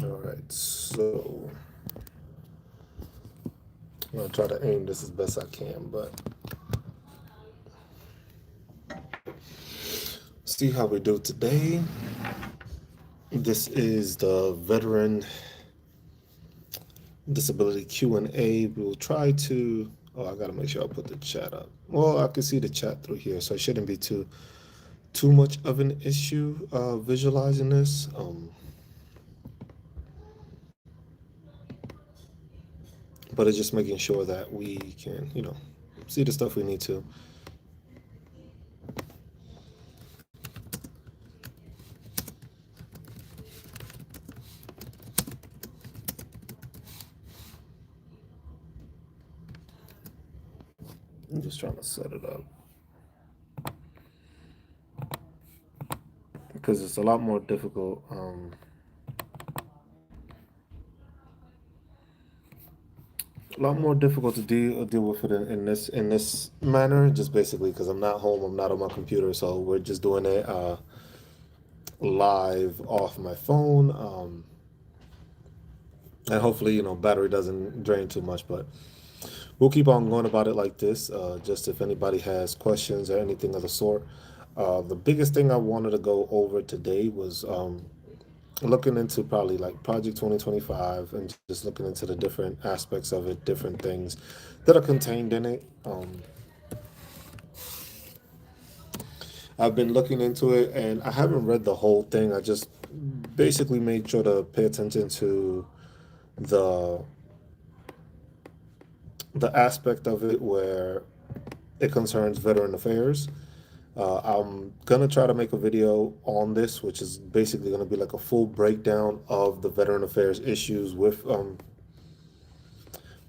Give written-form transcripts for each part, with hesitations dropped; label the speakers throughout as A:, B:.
A: All right, so I'm gonna try to aim this as best I can, but see how we do today. This is the veteran disability Q&A. We will try to. Oh, I gotta make sure I put the chat up. Well, I can see the chat through here, so it shouldn't be too much of an issue visualizing this. But it's just making sure that we can, see the stuff we need to. I'm just trying to set it up because it's a lot more difficult. A lot more difficult to deal with it in this manner. Just basically because I'm not home, I'm not on my computer, so we're just doing it live off my phone. And hopefully, battery doesn't drain too much, but we'll keep on going about it like this. Just if anybody has questions or anything of the sort. The biggest thing I wanted to go over today was looking into probably like Project 2025 and just looking into the different aspects of it, different things that are contained in it. I've been looking into it and I haven't read the whole thing. I just basically made sure to pay attention to the the aspect of it where it concerns veteran affairs. I'm gonna try to make a video on this, which is basically gonna be like a full breakdown of the veteran affairs issues with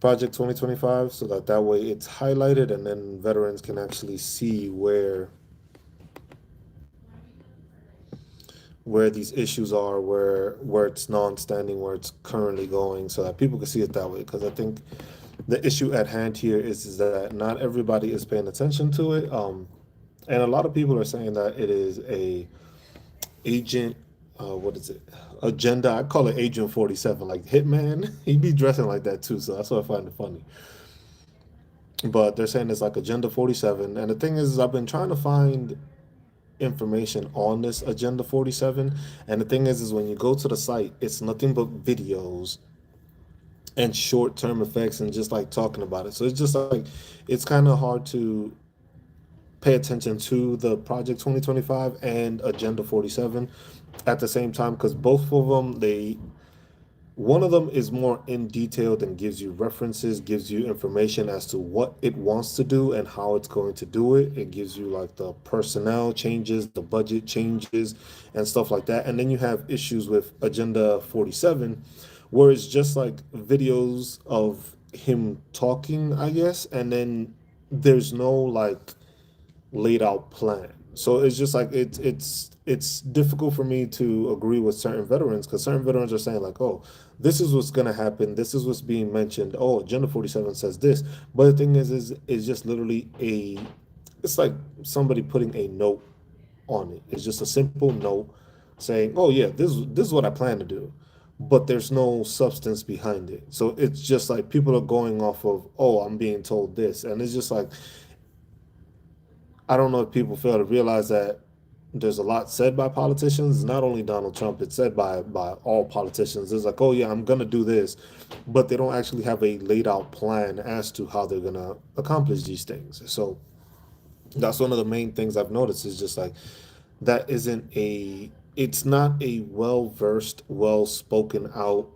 A: Project 2025, so that way it's highlighted and then veterans can actually see where these issues are, where it's non-standing, where it's currently going, so that people can see it that way. Because I think the issue at hand here is that not everybody is paying attention to it. And a lot of people are saying that it is a agent. What is it? Agenda. I call it Agent 47, like Hitman. He be dressing like that too, so that's why I find it funny. But they're saying it's like Agenda 47, and the thing is, I've been trying to find information on this Agenda 47, and the thing is when you go to the site, it's nothing but videos and short-term effects and just like talking about it. So it's just like it's kind of hard to pay attention to the Project 2025 and Agenda 47 at the same time because both of them, they one of them is more in detail and gives you references, gives you information as to what it wants to do and how it's going to do it. It gives you like the personnel changes, the budget changes, and stuff like that. And then you have issues with Agenda 47, where it's just like videos of him talking, I guess, and then there's no like laid out plan. So it's just like it's difficult for me to agree with certain veterans because certain veterans are saying like, oh, this is what's gonna happen. This is what's being mentioned. Oh, Agenda 47 says this, but the thing is just literally a. It's like somebody putting a note on it. It's just a simple note saying, oh yeah, this is what I plan to do, but there's no substance behind it. So it's just like people are going off of, oh, I'm being told this, and it's just like I don't know if people fail to realize that there's a lot said by politicians, not only Donald Trump, it's said by all politicians. It's like, oh yeah, I'm gonna do this, but they don't actually have a laid out plan as to how they're gonna accomplish these things. So that's one of the main things I've noticed is just like that isn't a it's not a well versed, well spoken out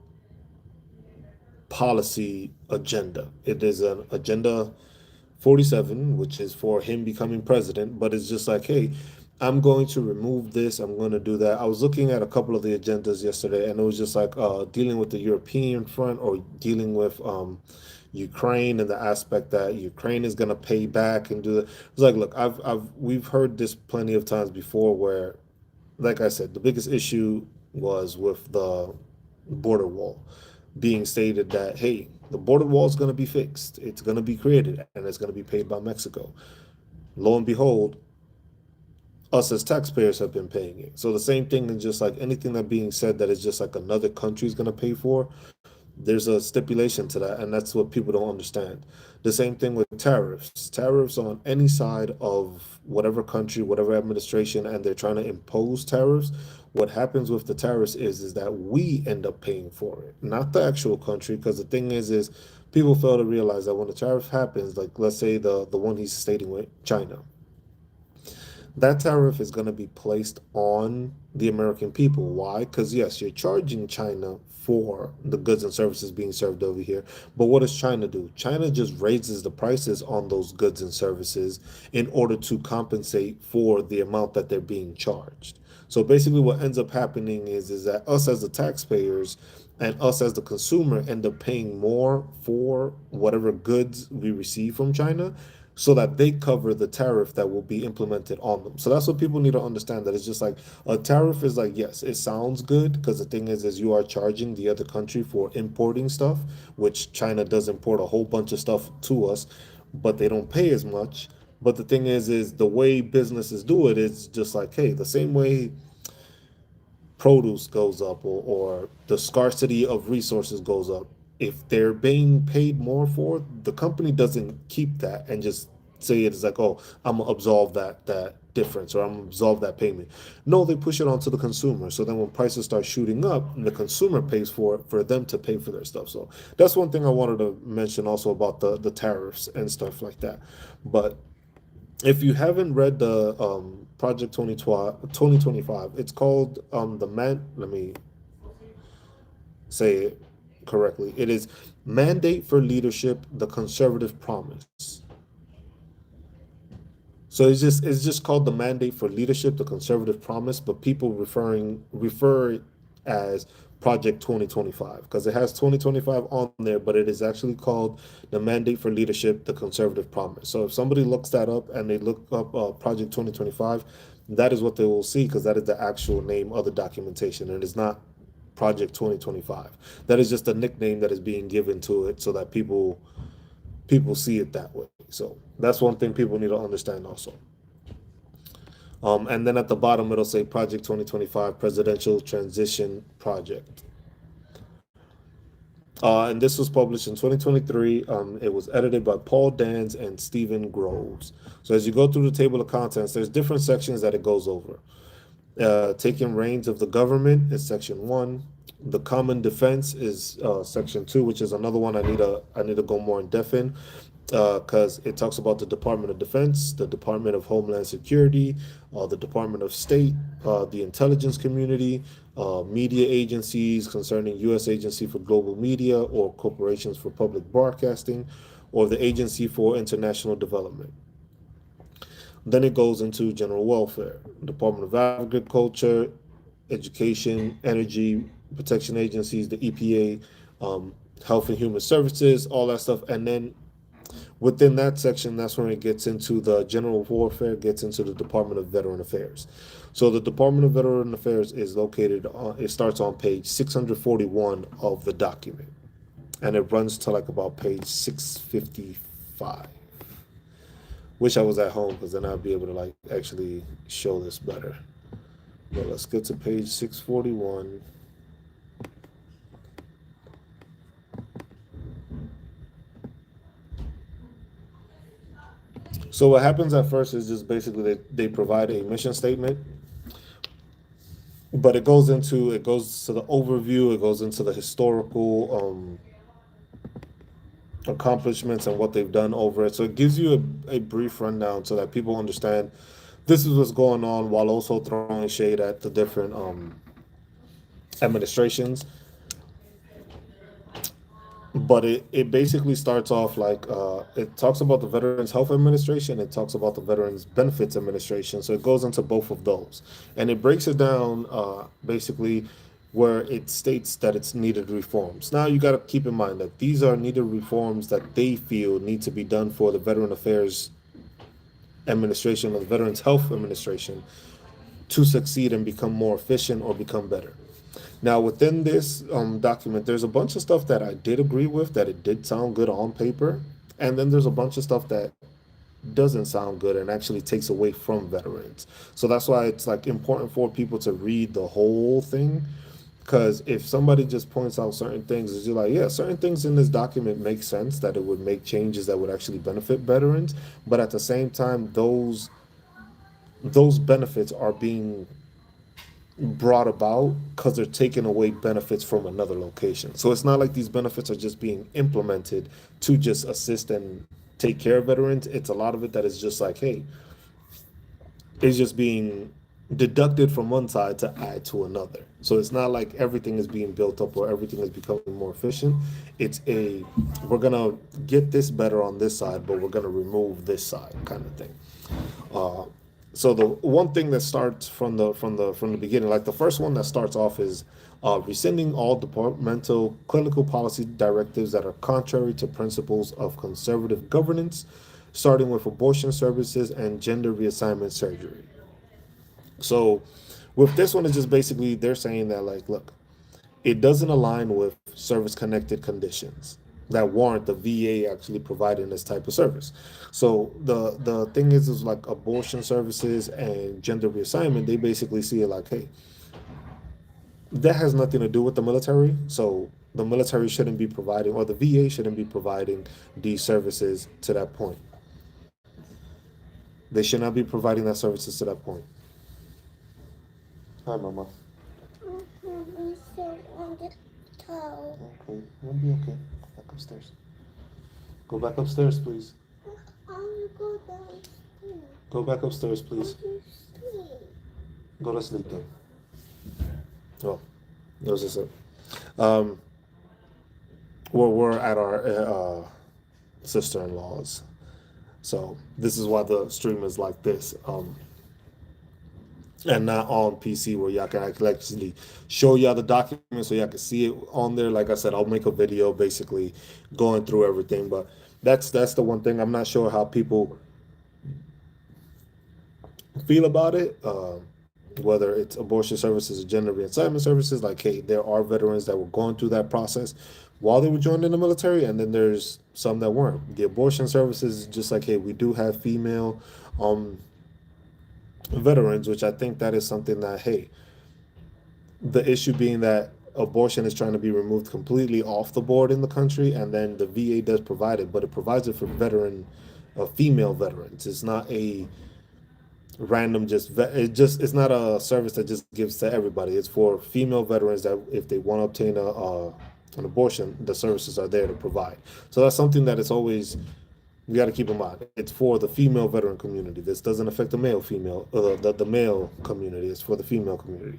A: policy agenda. It is an agenda 47, which is for him becoming president, but it's just like, hey, I'm going to remove this, I'm going to do that. I was looking at a couple of the agendas yesterday, and it was just like dealing with the European front or dealing with Ukraine and the aspect that Ukraine is going to pay back and do that. It's like, look, we've heard this plenty of times before where, like I said, the biggest issue was with the border wall being stated that, hey, the border wall is going to be fixed, it's going to be created, and it's going to be paid by Mexico. Lo and behold, us as taxpayers have been paying it. So the same thing is just like anything that being said that is just like another country is going to pay for, there's a stipulation to that, and that's what people don't understand. The same thing with tariffs. Tariffs on any side of whatever country, whatever administration, and they're trying to impose tariffs. What happens with the tariffs is that we end up paying for it, not the actual country. Because the thing is people fail to realize that when the tariff happens, like let's say the one he's stating with China, that tariff is going to be placed on the American people. Why? Because yes, you're charging China for the goods and services being served over here. But what does China do? China just raises the prices on those goods and services in order to compensate for the amount that they're being charged. So basically, what ends up happening is that us as the taxpayers and us as the consumer end up paying more for whatever goods we receive from China so that they cover the tariff that will be implemented on them. So that's what people need to understand, that it's just like a tariff is like, yes, it sounds good because the thing is you are charging the other country for importing stuff, which China does import a whole bunch of stuff to us, but they don't pay as much. But the thing is the way businesses do it is just like, hey, the same way produce goes up, or the scarcity of resources goes up, if they're being paid more for it, the company doesn't keep that and just say it's like, oh, I'm gonna absolve that difference, or I'm gonna absolve that payment. No, they push it onto the consumer. So then when prices start shooting up, the consumer pays for it for them to pay for their stuff. So that's one thing I wanted to mention also about the tariffs and stuff like that. But if you haven't read the Project 2025, it's called the man. Let me say it correctly. It is Mandate for Leadership: The Conservative Promise. So it's just called the Mandate for Leadership: The Conservative Promise, but people refer it as Project 2025 because it has 2025 on there, but it is actually called the Mandate for Leadership: The Conservative Promise. So if somebody looks that up and they look up Project 2025, that is what they will see because that is the actual name of the documentation, and it's not Project 2025. That is just a nickname that is being given to it so that people see it that way. So that's one thing people need to understand also. And then at the bottom, it'll say Project 2025 Presidential Transition Project. And this was published in 2023. It was edited by Paul Dans and Stephen Groves. So as you go through the table of contents, there's different sections that it goes over. Taking reins of the government is section 1. The common defense is section 2, which is another one I need to go more in depth in because it talks about the Department of Defense, the Department of Homeland Security, the Department of State, the intelligence community, media agencies concerning U.S. Agency for Global Media or Corporations for Public Broadcasting, or the Agency for International Development. Then it goes into general welfare, Department of Agriculture, Education, Energy Protection Agencies, the EPA, Health and Human Services, all that stuff. And then within that section, that's when it gets into the general warfare, gets into the Department of Veteran Affairs. So the Department of Veteran Affairs is located it starts on page 641 of the document, and it runs to like about page 655. Wish I was at home because then I'd be able to like actually show this better. But let's get to page 641. So what happens at first is just basically they provide a mission statement, but it goes to the overview, it goes into the historical accomplishments and what they've done over it. So it gives you a brief rundown so that people understand this is what's going on, while also throwing shade at the different administrations. But it basically starts off like it talks about the Veterans Health Administration, it talks about the Veterans Benefits Administration. So it goes into both of those, and it breaks it down basically where it states that it's needed reforms. Now you got to keep in mind that these are needed reforms that they feel need to be done for the Veteran Affairs Administration or the Veterans Health Administration to succeed and become more efficient or become better. Now, within this document, there's a bunch of stuff that I did agree with, that it did sound good on paper. And then there's a bunch of stuff that doesn't sound good and actually takes away from veterans. So that's why it's like important for people to read the whole thing. Because if somebody just points out certain things, it's just like, yeah, certain things in this document make sense that it would make changes that would actually benefit veterans, but at the same time, those benefits are being brought about because they're taking away benefits from another location. So it's not like these benefits are just being implemented to just assist and take care of veterans. It's a lot of it that is just like, hey, it's just being deducted from one side to add to another. So it's not like everything is being built up or everything is becoming more efficient. It's a we're gonna get this better on this side, but we're gonna remove this side kind of thing. Uh, so the one thing that starts from the beginning, like the first one that starts off is rescinding all departmental clinical policy directives that are contrary to principles of conservative governance, starting with abortion services and gender reassignment surgery. So with this one, it's just basically they're saying that like, look, it doesn't align with service connected conditions that warrant the VA actually providing this type of service. So the thing is like abortion services and gender reassignment, they basically see it like, hey, that has nothing to do with the military. So the military shouldn't be providing, or the VA shouldn't be providing these services to that point. They should not be providing that services to that point. Hi, Mama.
B: We sit on the toe.
A: Okay, you'll be okay. Go back upstairs. Go back upstairs, please.
B: I want to go downstairs.
A: Go back upstairs, please.
B: To sleep.
A: Go to sleep then. Oh, that was just it. Um, we're at our sister-in-law's, so this is why the stream is like this. And not on PC where y'all can actually show y'all the document so y'all can see it on there. Like I said, I'll make a video basically going through everything, but that's the one thing I'm not sure how people feel about it. Whether it's abortion services or gender reassignment services, like, hey, there are veterans that were going through that process while they were joining the military, and then there's some that weren't. The abortion services, just like, hey, we do have female um, veterans, which I think that is something that, hey, the issue being that abortion is trying to be removed completely off the board in the country, and then the VA does provide it, but it provides it for female veterans. It's not a random it's not a service that just gives to everybody. It's for female veterans that if they want to obtain an abortion, the services are there to provide. So that's something that it's always you got to keep in mind. It's for the female veteran community. This doesn't affect the the male community. It's for the female community.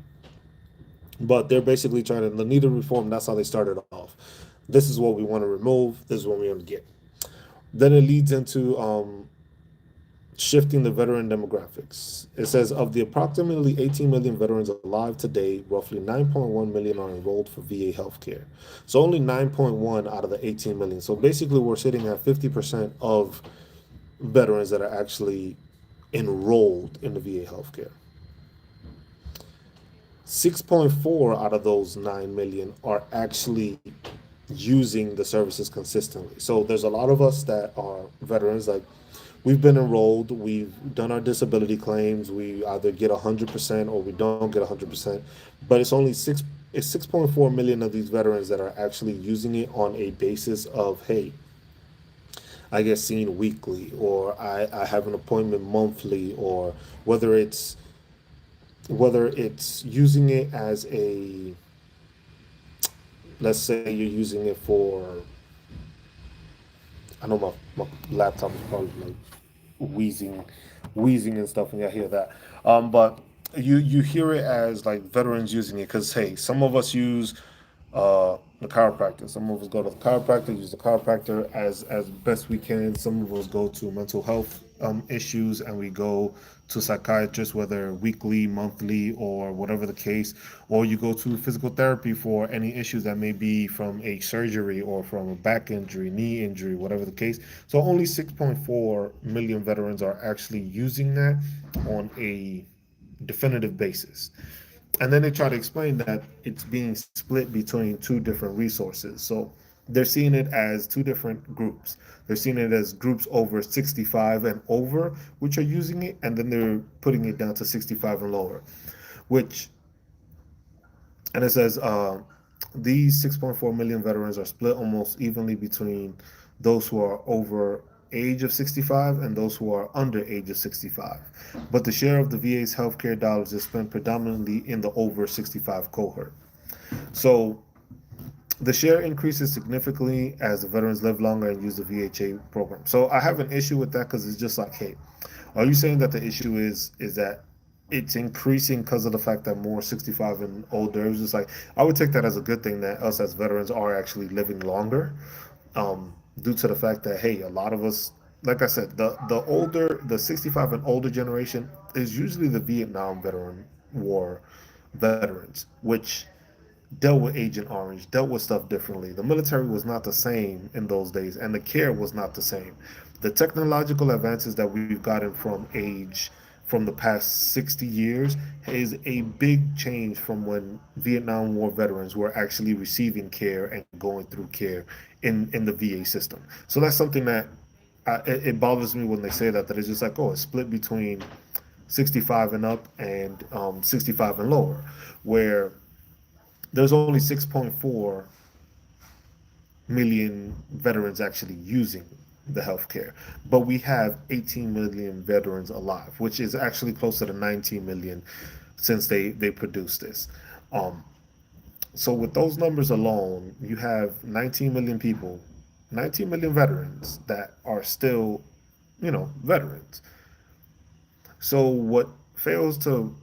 A: But they're basically trying to the NIDA reform. That's how they started off. This is what we want to remove. This is what we want to get. Then it leads into shifting the veteran demographics. It says of the approximately 18 million veterans alive today, roughly 9.1 million are enrolled for VA healthcare. So only 9.1 out of the 18 million. So basically, we're sitting at 50% of veterans that are actually enrolled in the VA healthcare. 6.4 out of those 9 million are actually using the services consistently. So there's a lot of us that are veterans, like we've been enrolled, we've done our disability claims, we either get 100% or we don't get 100%, but it's 6.4 million of these veterans that are actually using it on a basis of, hey, I get seen weekly, or I have an appointment monthly, or whether it's using it as a, let's say you're using it for, I know my laptop is probably like wheezing and stuff, and I hear that. But you hear it as like veterans using it because hey, some of us use the chiropractor. Some of us go to the chiropractor, use the chiropractor as best we can. Some of us go to mental health issues, and we go to psychiatrists, whether weekly, monthly, or whatever the case, or you go to physical therapy for any issues that may be from a surgery or from a back injury, knee injury, whatever the case. So only 6.4 million veterans are actually using that on a definitive basis. And then they try to explain that it's being split between two different resources. So they're seeing it as two different groups. They're seeing it as groups over 65 and over, which are using it, and then they're putting it down to 65 and lower, which, and it says these 6.4 million veterans are split almost evenly between those who are over age of 65 and those who are under age of 65. But the share of the VA's healthcare dollars is spent predominantly in the over 65 cohort. So the share increases significantly as the veterans live longer and use the VHA program. So I have an issue with that because it's just like, hey, are you saying that the issue is that it's increasing because of the fact that more 65 and older? It was just like, I would take that as a good thing that us as veterans are actually living longer, due to the fact that, hey, a lot of us, like I said, the 65 and older generation is usually the Vietnam veteran war veterans, which dealt with Agent Orange, dealt with stuff differently. The military was not the same in those days, and the care was not the same. The technological advances that we've gotten from the past 60 years is a big change from when Vietnam War veterans were actually receiving care and going through care in the VA system. So that's something that it bothers me when they say that it's just like, oh, it's split between 65 and up and 65 and lower, where there's only 6.4 million veterans actually using the healthcare, but we have 18 million veterans alive, which is actually closer to 19 million since they produced this. Um, so with those numbers alone, you have 19 million people, 19 million veterans that are still, veterans. So fails to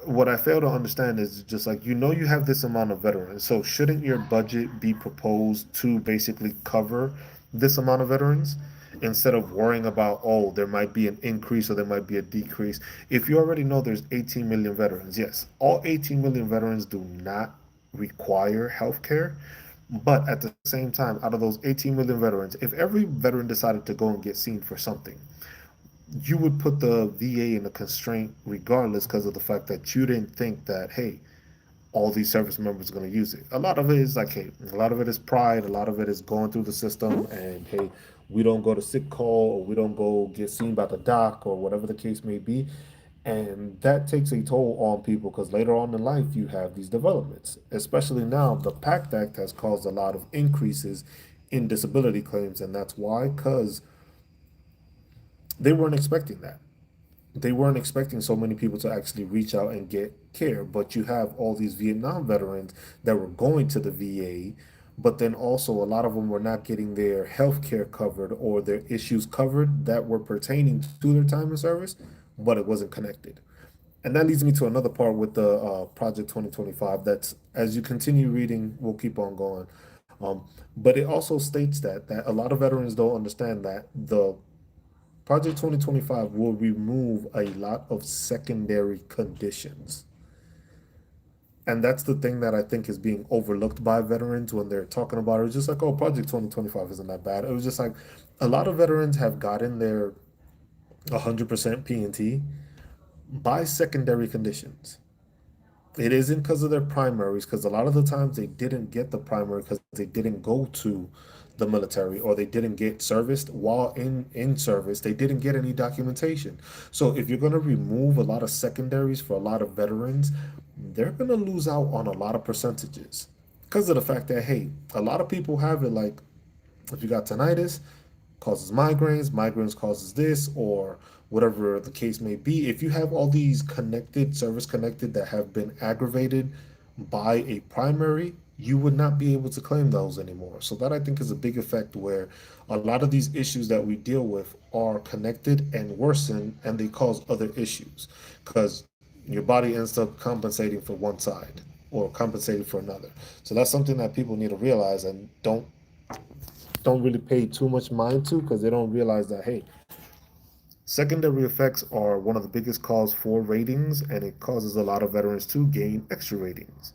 A: what I fail to understand is just like, you have this amount of veterans, so shouldn't your budget be proposed to basically cover this amount of veterans instead of worrying about, oh, there might be an increase or there might be a decrease? If you already know there's 18 million veterans, yes, all 18 million veterans do not require health care. But at the same time, out of those 18 million veterans, if every veteran decided to go and get seen for something, you would put the VA in a constraint regardless because of the fact that you didn't think that, hey, all these service members are going to use it. A lot of it is like, hey, a lot of it is pride. A lot of it is going through the system and, hey, we don't go to sick call or we don't go get seen by the doc or whatever the case may be. And that takes a toll on people because later on in life, you have these developments. Especially now, the PACT Act has caused a lot of increases in disability claims. And that's why, because they weren't expecting that. They weren't expecting so many people to actually reach out and get care. But you have all these Vietnam veterans that were going to the VA, but then also a lot of them were not getting their health care covered or their issues covered that were pertaining to their time in service, but it wasn't connected. And that leads me to another part with the Project 2025. That's, as you continue reading, we'll keep on going. But it also states that a lot of veterans don't understand that the Project 2025 will remove a lot of secondary conditions. And that's the thing that I think is being overlooked by veterans when they're talking about it. It's just like, oh, Project 2025 isn't that bad. It was just like a lot of veterans have gotten their 100% P&T by secondary conditions. It isn't because of their primaries, because a lot of the times they didn't get the primary because they didn't go to the military or they didn't get serviced while in service. They didn't get any documentation. So if you're going to remove a lot of secondaries for a lot of veterans, they're going to lose out on a lot of percentages because of the fact that, hey, a lot of people have it like, if you got tinnitus, causes migraines, migraines causes this, or whatever the case may be. If you have all these connected, service connected that have been aggravated by a primary, you would not be able to claim those anymore. So that I think is a big effect where a lot of these issues that we deal with are connected and worsen and they cause other issues because your body ends up compensating for one side or compensating for another. So that's something that people need to realize and don't really pay too much mind to because they don't realize that, hey, secondary effects are one of the biggest cause for ratings and it causes a lot of veterans to gain extra ratings.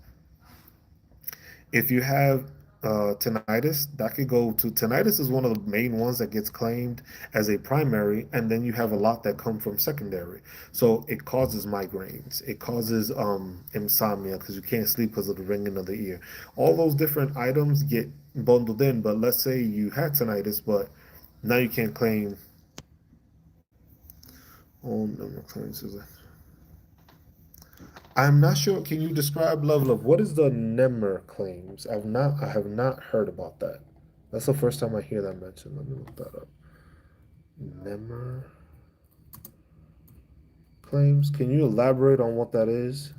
A: If you have tinnitus, that could go to tinnitus is one of the main ones that gets claimed as a primary, and then you have a lot that come from secondary. So it causes migraines, it causes insomnia because you can't sleep because of the ringing of the ear. All those different items get bundled in. But let's say you had tinnitus, but now you can't claim. Oh, no, claims is I'm not sure. Can you describe level of what is the NEMR claims? I have not heard about that. That's the first time I hear that mentioned. Let me look that up. NEMR claims. Can you elaborate on what that is?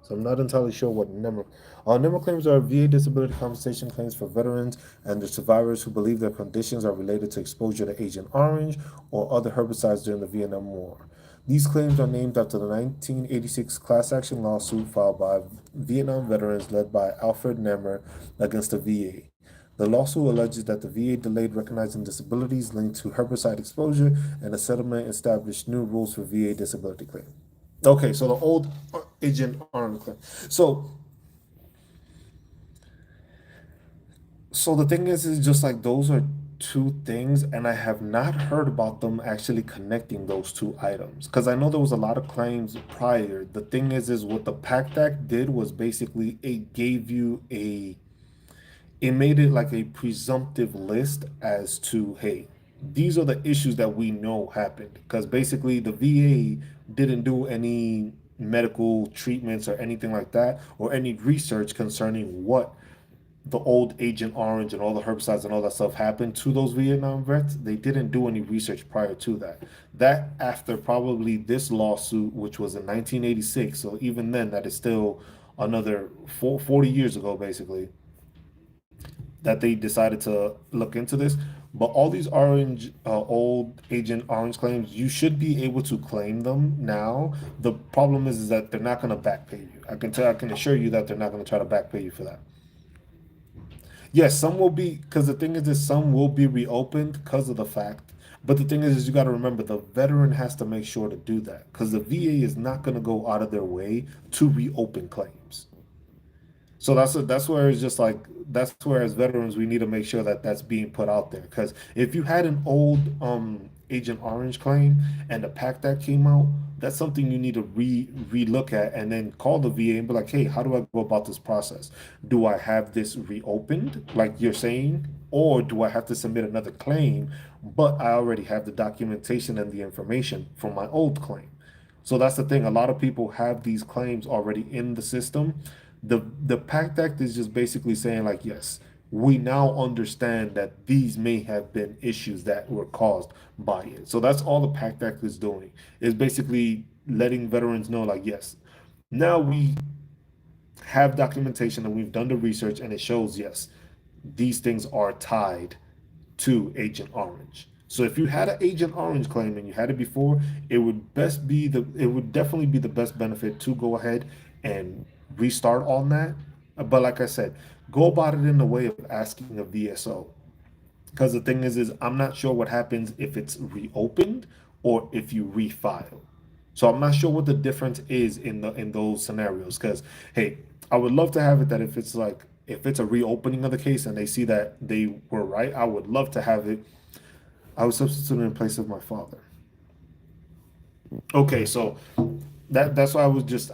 A: So I'm not entirely sure what NEMR. NEMR claims are VA disability compensation claims for veterans and the survivors who believe their conditions are related to exposure to Agent Orange or other herbicides during the Vietnam War. These claims are named after the 1986 class action lawsuit filed by Vietnam veterans led by Alfred Nemmer against the VA. The lawsuit alleges that the VA delayed recognizing disabilities linked to herbicide exposure, and the settlement established new rules for VA disability claims. Okay, so the old Agent Orange claim. So, so the thing is just like those are two things, and I have not heard about them actually connecting those two items because I know there was a lot of claims prior. The thing is what the PACT Act did was basically it gave you a it made it like a presumptive list as to, hey, these are the issues that we know happened because basically the VA didn't do any medical treatments or anything like that or any research concerning what the old Agent Orange and all the herbicides and all that stuff happened to those Vietnam vets. They didn't do any research prior to that. That after probably this lawsuit, which was in 1986, so even then that is still another 40 years ago basically, that they decided to look into this. But all these old Agent Orange claims, you should be able to claim them now. The problem is that they're not going to back pay you. I can assure you that they're not going to try to back pay you for that. Yes, some will be because the thing is some will be reopened because of the fact. But the thing is you got to remember the veteran has to make sure to do that because the VA is not going to go out of their way to reopen claims. So that's where it's just like that's where as veterans we need to make sure that that's being put out there because if you had an old Agent Orange claim and the pack that came out, that's something you need to relook at and then call the VA and be like, hey, how do I go about this process? Do I have this reopened, like you're saying, or do I have to submit another claim? But I already have the documentation and the information from my old claim. So that's the thing. A lot of people have these claims already in the system. The PACT Act is just basically saying like, yes, we now understand that these may have been issues that were caused by it. So that's all the PACT Act is doing, is basically letting veterans know like, yes, now we have documentation and we've done the research and it shows, yes, these things are tied to Agent Orange. So if you had an Agent Orange claim and you had it before, it would definitely be the best benefit to go ahead and restart on that. But like I said, go about it in the way of asking a VSO. Because the thing is I'm not sure what happens if it's reopened or if you refile. So I'm not sure what the difference is in those scenarios. Because hey, I would love to have it that if it's a reopening of the case and they see that they were right, I would love to have it. I would substitute in place of my father. Okay, so that's why I would just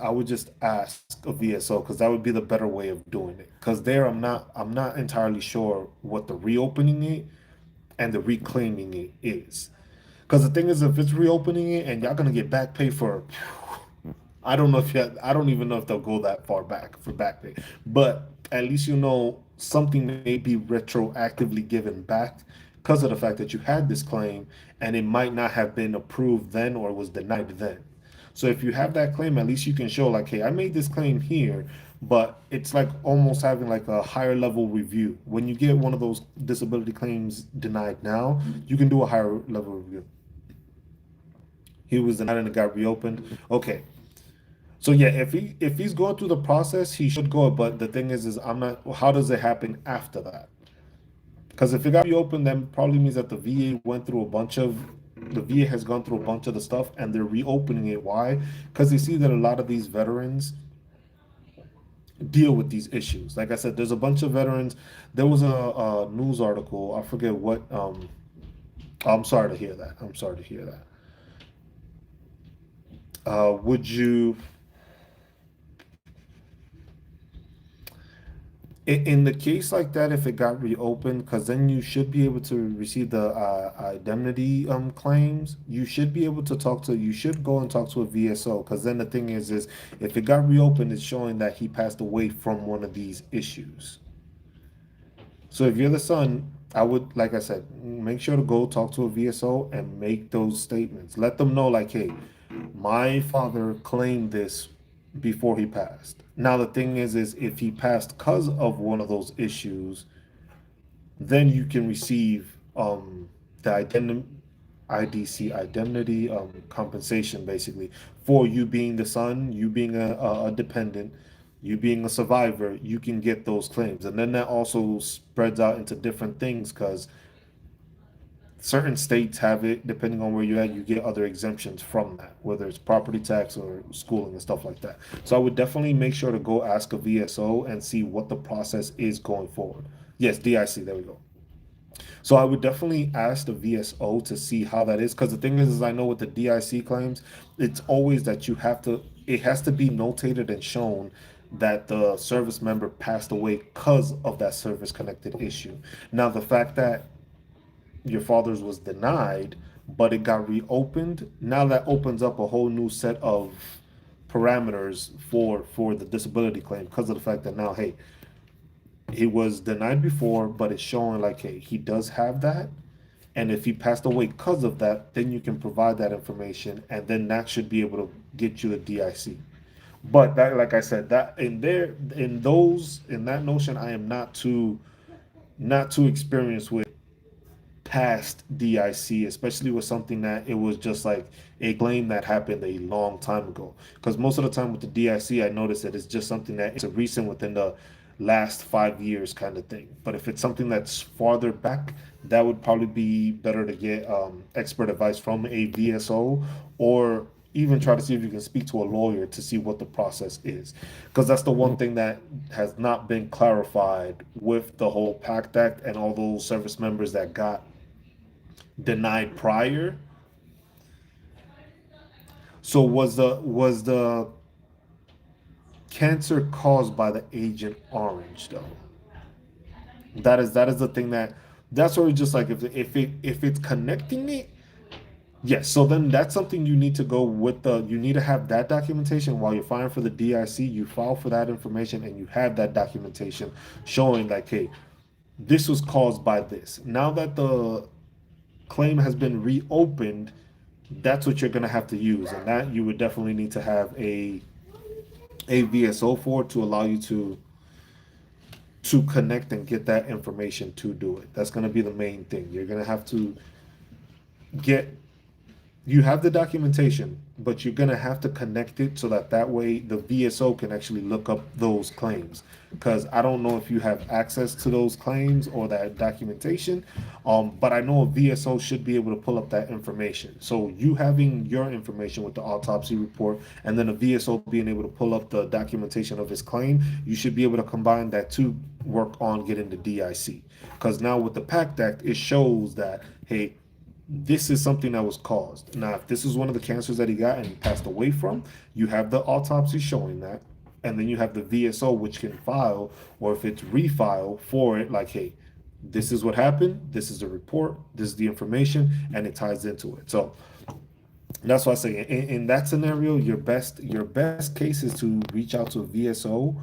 A: ask a VSO because that would be the better way of doing it. Because there I'm not entirely sure what the reopening it and the reclaiming it is. Because the thing is, if it's reopening it and y'all gonna get back pay for, I don't even know if they'll go that far back for back pay. But at least you know something may be retroactively given back because of the fact that you had this claim and it might not have been approved then or was denied then. So if you have that claim, at least you can show like, hey, I made this claim here, but it's like almost having like a higher level review. When you get one of those disability claims denied now, you can do a higher level review. He was denied and it got reopened. Okay. So yeah, if he's going through the process, he should go. But the thing is I'm not. How does it happen after that? Because if it got reopened, then probably means that the VA has gone through a bunch of the stuff and they're reopening it. Why? Because they see that a lot of these veterans deal with these issues. Like I said, there's a bunch of veterans. There was a news article. I forget what. I'm sorry to hear that. I'm sorry to hear that. Would you, in the case like that, if it got reopened, because then you should be able to receive the indemnity claims. You should be able to talk to. You should go and talk to a VSO, because then the thing is if it got reopened, it's showing that he passed away from one of these issues. So if you're the son, I would, like I said, make sure to go talk to a VSO and make those statements. Let them know, like, hey, my father claimed this before he passed. Now the thing is if he passed because of one of those issues, then you can receive the IDC indemnity compensation basically for you being the son, you being a dependent, you being a survivor. You can get those claims, and then that also spreads out into different things because certain states have it. Depending on where you're at, you get other exemptions from that, whether it's property tax or schooling and stuff like that. So I would definitely make sure to go ask a VSO and see what the process is going forward. Yes, DIC, there we go. So I would definitely ask the VSO to see how that is, because the thing is I know with the DIC claims, it's always that you have to, it has to be notated and shown that the service member passed away because of that service connected issue. Now the fact that your father's was denied, but it got reopened, now that opens up a whole new set of parameters for the disability claim, because of the fact that now, hey, he was denied before, but it's showing like, hey, he does have that. And if he passed away because of that, then you can provide that information, and then that should be able to get you a DIC. But that, like I said, that in there, in those, in that notion, I am not too experienced with past DIC, especially with something that it was just like a claim that happened a long time ago. Because most of the time with the DIC, I notice that it's just something that it's a recent within the last 5 years kind of thing. But if it's something that's farther back, that would probably be better to get expert advice from a VSO, or even try to see if you can speak to a lawyer to see what the process is. Because that's the one thing that has not been clarified with the whole PACT Act and all those service members that got denied prior. So was the cancer caused by the Agent Orange though? That is the thing that's where it's just like if it's connecting it, yes. So then that's something you need to go with the you need to have that documentation while you're filing for the DIC. You file for that information and you have that documentation showing like, hey, this was caused by this. Now that the claim has been reopened, that's what you're gonna have to use, and that you would definitely need to have a VSO for to allow you to connect and get that information to do it. That's gonna be the main thing. You're gonna have to get you have the documentation, but you're gonna have to connect it so that that way the VSO can actually look up those claims. Because I don't know if you have access to those claims or that documentation, but I know a VSO should be able to pull up that information. So you having your information with the autopsy report, and then a VSO being able to pull up the documentation of his claim, you should be able to combine that to work on getting the DIC. Because now with the PACT Act, it shows that, hey, this is something that was caused. Now, if this is one of the cancers that he got and he passed away from, you have the autopsy showing that, and then you have the VSO which can file, or if it's refile for it, like, hey, this is what happened, this is the report, this is the information, and it ties into it. So that's why I say in that scenario, your best case is to reach out to a VSO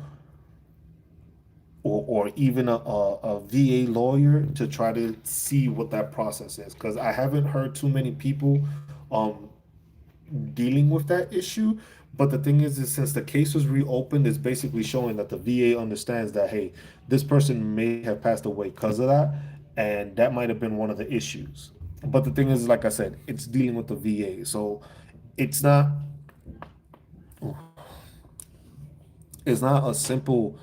A: or even a VA lawyer to try to see what that process is. Because I haven't heard too many people um, dealing with that issue. But the thing is since the case was reopened, it's basically showing that the VA understands that, hey, this person may have passed away because of that, and that might have been one of the issues. But the thing is, like I said, it's dealing with the VA, so it's not it's not a simple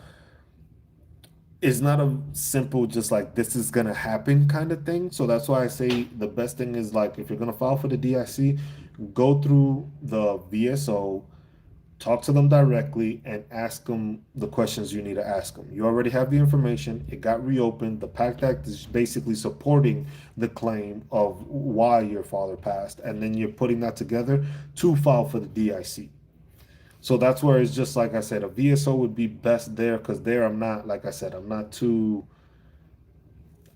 A: it's not a simple just like this is gonna happen kind of thing. So that's why I say the best thing is like if you're gonna file for the DIC, go through the VSO talk to them directly and ask them the questions you need to ask them. You already have the information. It got reopened. The PACT Act is basically supporting the claim of why your father passed, and then you're putting that together to file for the DIC. So that's where it's just like I said, a VSO would be best there, because there I'm not, like I said, I'm not too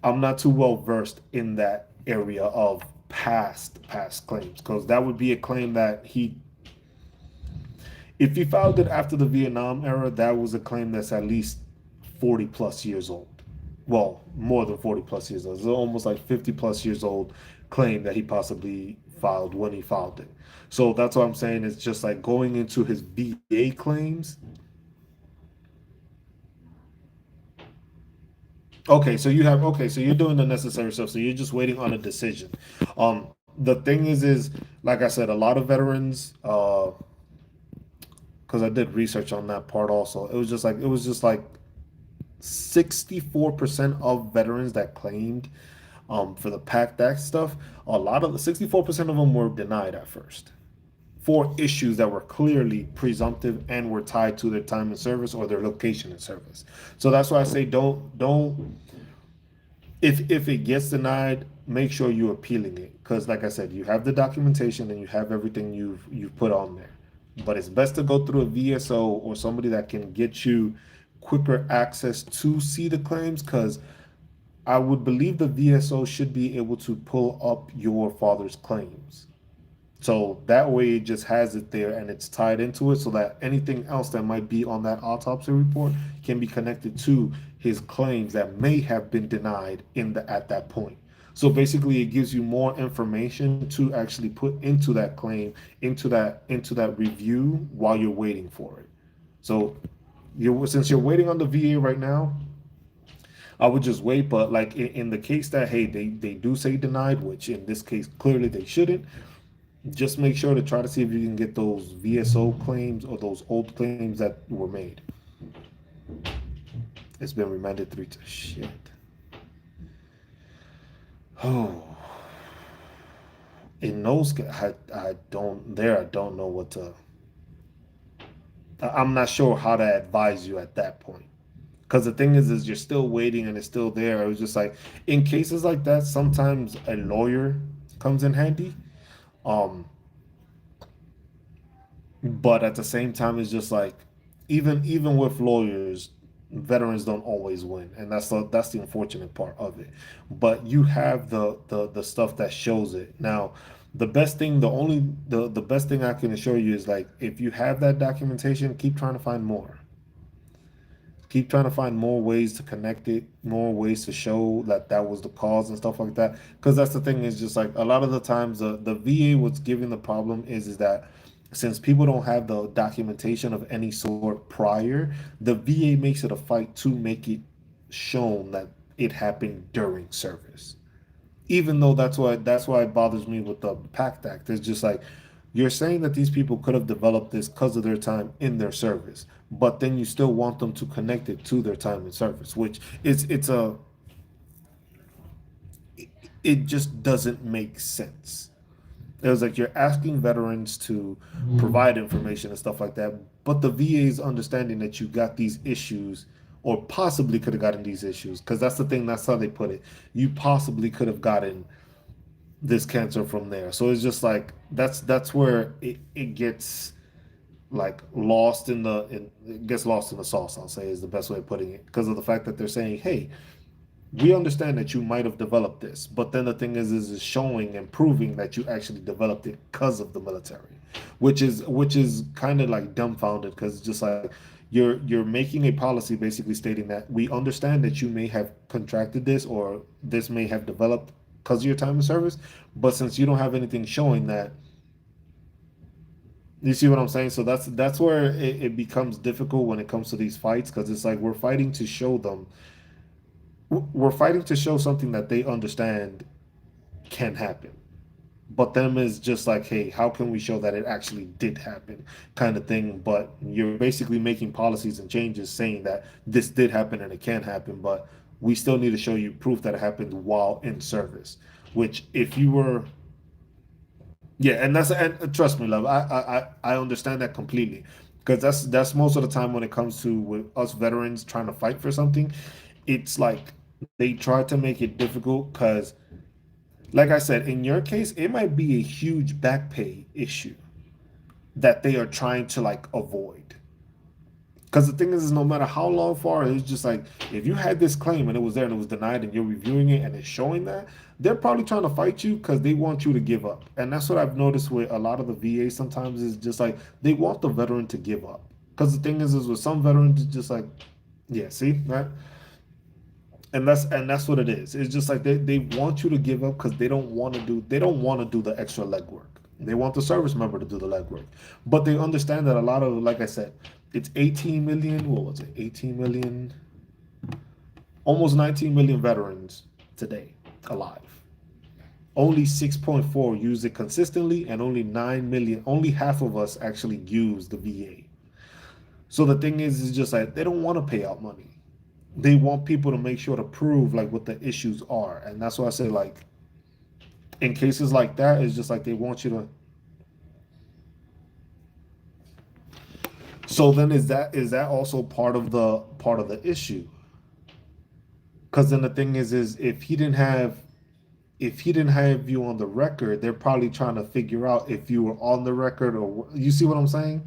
A: well versed in that area of past claims, because that would be a claim that if he filed it after the Vietnam era, that was a claim that's at least 40 plus years old. Well, more than 40 plus years old. It's almost like 50 plus years old claim that he possibly filed when he filed it. So that's what I'm saying. It's just like going into his VA claims. Okay, so you're doing the necessary stuff. So you're just waiting on a decision. The thing is like I said, a lot of veterans, because I did research on that part also. It was just like 64% of veterans that claimed for the PACT Act stuff, a lot of the 64% of them were denied at first for issues that were clearly presumptive and were tied to their time in service or their location in service. So that's why I say don't if it gets denied, make sure you're appealing it, because like I said, you have the documentation and you have everything you've put on there. But it's best to go through a VSO or somebody that can get you quicker access to see the claims, because I would believe the VSO should be able to pull up your father's claims. So that way it just has it there and it's tied into it, so that anything else that might be on that autopsy report can be connected to his claims that may have been denied at that point. So basically it gives you more information to actually put into that claim, into that review while you're waiting for it. So since you're waiting on the VA right now, I would just wait. But like in the case that, hey, they do say denied, which in this case clearly they shouldn't, just make sure to try to see if you can get those VSO claims or those old claims that were made. It's been remanded 3 times. Shit. Oh, in those, I don't know what to. I'm not sure how to advise you at that point. Because the thing is you're still waiting and it's still there. It was just like, in cases like that, sometimes a lawyer comes in handy. Um, but at the same time, it's just like, even with lawyers, veterans don't always win, and that's the unfortunate part of it. But you have the stuff that shows it. Now, the best thing I can assure you is, like, if you have that documentation, keep trying to find more. Keep trying to find more ways to connect it, more ways to show that that was the cause and stuff like that. Because that's the thing, is just like a lot of the times the VA, what's giving the problem is that since people don't have the documentation of any sort prior, the VA makes it a fight to make it shown that it happened during service. Even though that's why it bothers me with the PACT Act. It's just like, you're saying that these people could have developed this because of their time in their service, but then you still want them to connect it to their time in service, which it just doesn't make sense. It was like, you're asking veterans to provide information and stuff like that, but the VA is understanding that you got these issues, or possibly could have gotten these issues, because that's the thing, that's how they put it. You possibly could have gotten this cancer from there. So it's just like, that's where it gets like it gets lost in the sauce, I'll say, is the best way of putting it, because of the fact that they're saying, hey, we understand that you might have developed this, but then the thing is showing and proving that you actually developed it because of the military, which is kind of like dumbfounded, because it's just like, you're making a policy basically stating that we understand that you may have contracted this, or this may have developed because of your time in service, but since you don't have anything showing that, you see what I'm saying? So that's where it becomes difficult when it comes to these fights, because it's like, we're fighting to show something that they understand can happen. But them is just like, hey, how can we show that it actually did happen, kind of thing. But you're basically making policies and changes saying that this did happen and it can happen, but we still need to show you proof that it happened while in service. Which, if you were, yeah, and trust me, love, I understand that completely. because that's most of the time when it comes to with us veterans trying to fight for something, it's like they try to make it difficult because, like I said, in your case, it might be a huge back pay issue that they are trying to like avoid. Because the thing is no matter how long far, it's just like if you had this claim and it was there and it was denied and you're reviewing it and it's showing that, they're probably trying to fight you because they want you to give up. And that's what I've noticed with a lot of the VA sometimes is just like they want the veteran to give up. Because the thing is with some veterans, it's just like, yeah, see that? And that's what it is. It's just like they want you to give up because they don't want to do the extra legwork. They want the service member to do the legwork. But they understand that a lot of, like I said, it's 18 million, what was it? 18 million, almost 19 million veterans today alive. Only 6.4 use it consistently, and only 9 million, only half of us actually use the VA. So the thing is just like they don't want to pay out money. They want people to make sure to prove like what the issues are. And that's why I say like in cases like that, it's just like they want you to. So then is that also part of the issue? Because then the thing is if he didn't have you on the record, they're probably trying to figure out if you were on the record or you see what I'm saying?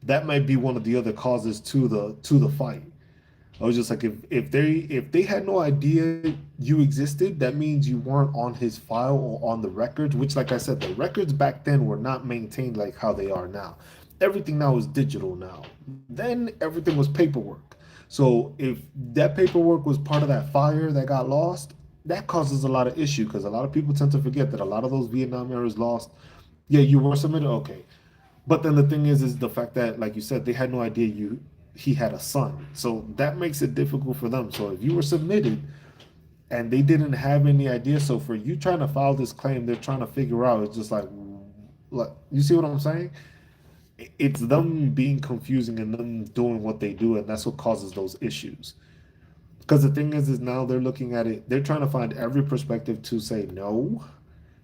A: That might be one of the other causes to the fight. I was just like if they had no idea you existed, that means you weren't on his file or on the records, which like I said, the records back then were not maintained like how they are now. Everything now is digital now. Then everything was paperwork. So if that paperwork was part of that fire that got lost, that causes a lot of issue because a lot of people tend to forget that a lot of those Vietnam eras lost. Yeah, you were submitted, okay. But then the thing is the fact that, like you said, they had no idea he had a son. So that makes it difficult for them. So if you were submitted and they didn't have any idea, so for you trying to file this claim, they're trying to figure out. It's just like you see what I'm saying? It's them being confusing and them doing what they do, and that's what causes those issues. Because the thing is now they're looking at it, they're trying to find every perspective to say no.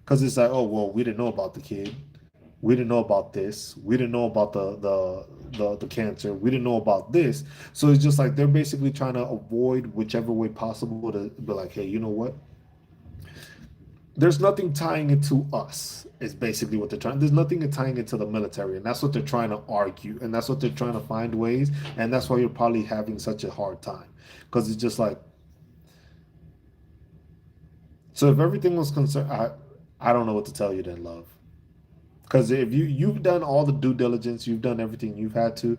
A: Because it's like, oh well, we didn't know about the kid, we didn't know about this, we didn't know about the cancer, we didn't know about this. So it's just like they're basically trying to avoid whichever way possible to be like, hey, you know what? There's nothing tying it to us is basically what they're trying. There's nothing tying it to the military, and that's what they're trying to argue, and that's what they're trying to find ways, and that's why you're probably having such a hard time because it's just like, so if everything was concerned, I don't know what to tell you then, love. Because if you've done all the due diligence, you've done everything you've had to,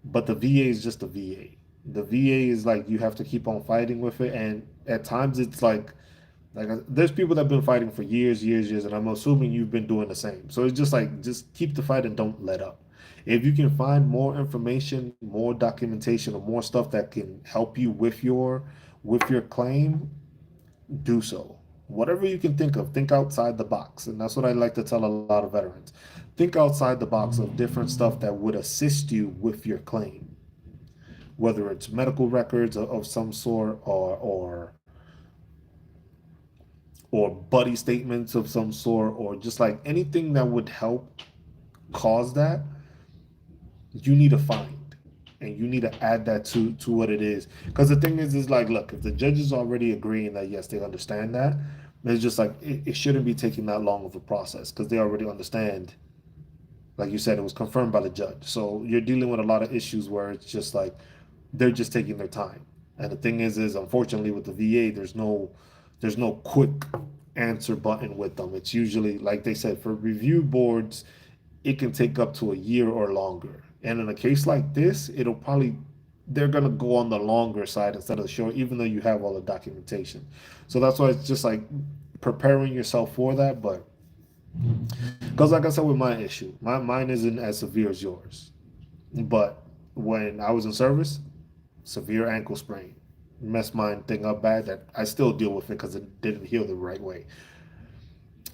A: but the VA is just a VA. The VA is like you have to keep on fighting with it, and at times it's like there's people that have been fighting for years, years, years, and I'm assuming you've been doing the same. So it's just like just keep the fight and don't let up. If you can find more information, more documentation, or more stuff that can help you with your claim, do so. Whatever you can think of, think outside the box. And that's what I like to tell a lot of veterans. Think outside the box of different stuff that would assist you with your claim, whether it's medical records of some sort or buddy statements of some sort or just like anything that would help cause that, you need to find and you need to add that to what it is. Because the thing is like, look, if the judge is already agreeing that yes, they understand that, it's just like it shouldn't be taking that long of a process because they already understand. Like you said, it was confirmed by the judge. So you're dealing with a lot of issues where it's just like they're just taking their time. And the thing is unfortunately with the VA, there's no quick answer button with them. It's usually like they said for review boards, it can take up to a year or longer. And in a case like this, it'll probably they're gonna go on the longer side instead of the short, even though you have all the documentation. So that's why it's just like preparing yourself for that. But because like I said with my issue, mine isn't as severe as yours. But when I was in service, severe ankle sprain, messed my thing up bad that I still deal with it because it didn't heal the right way.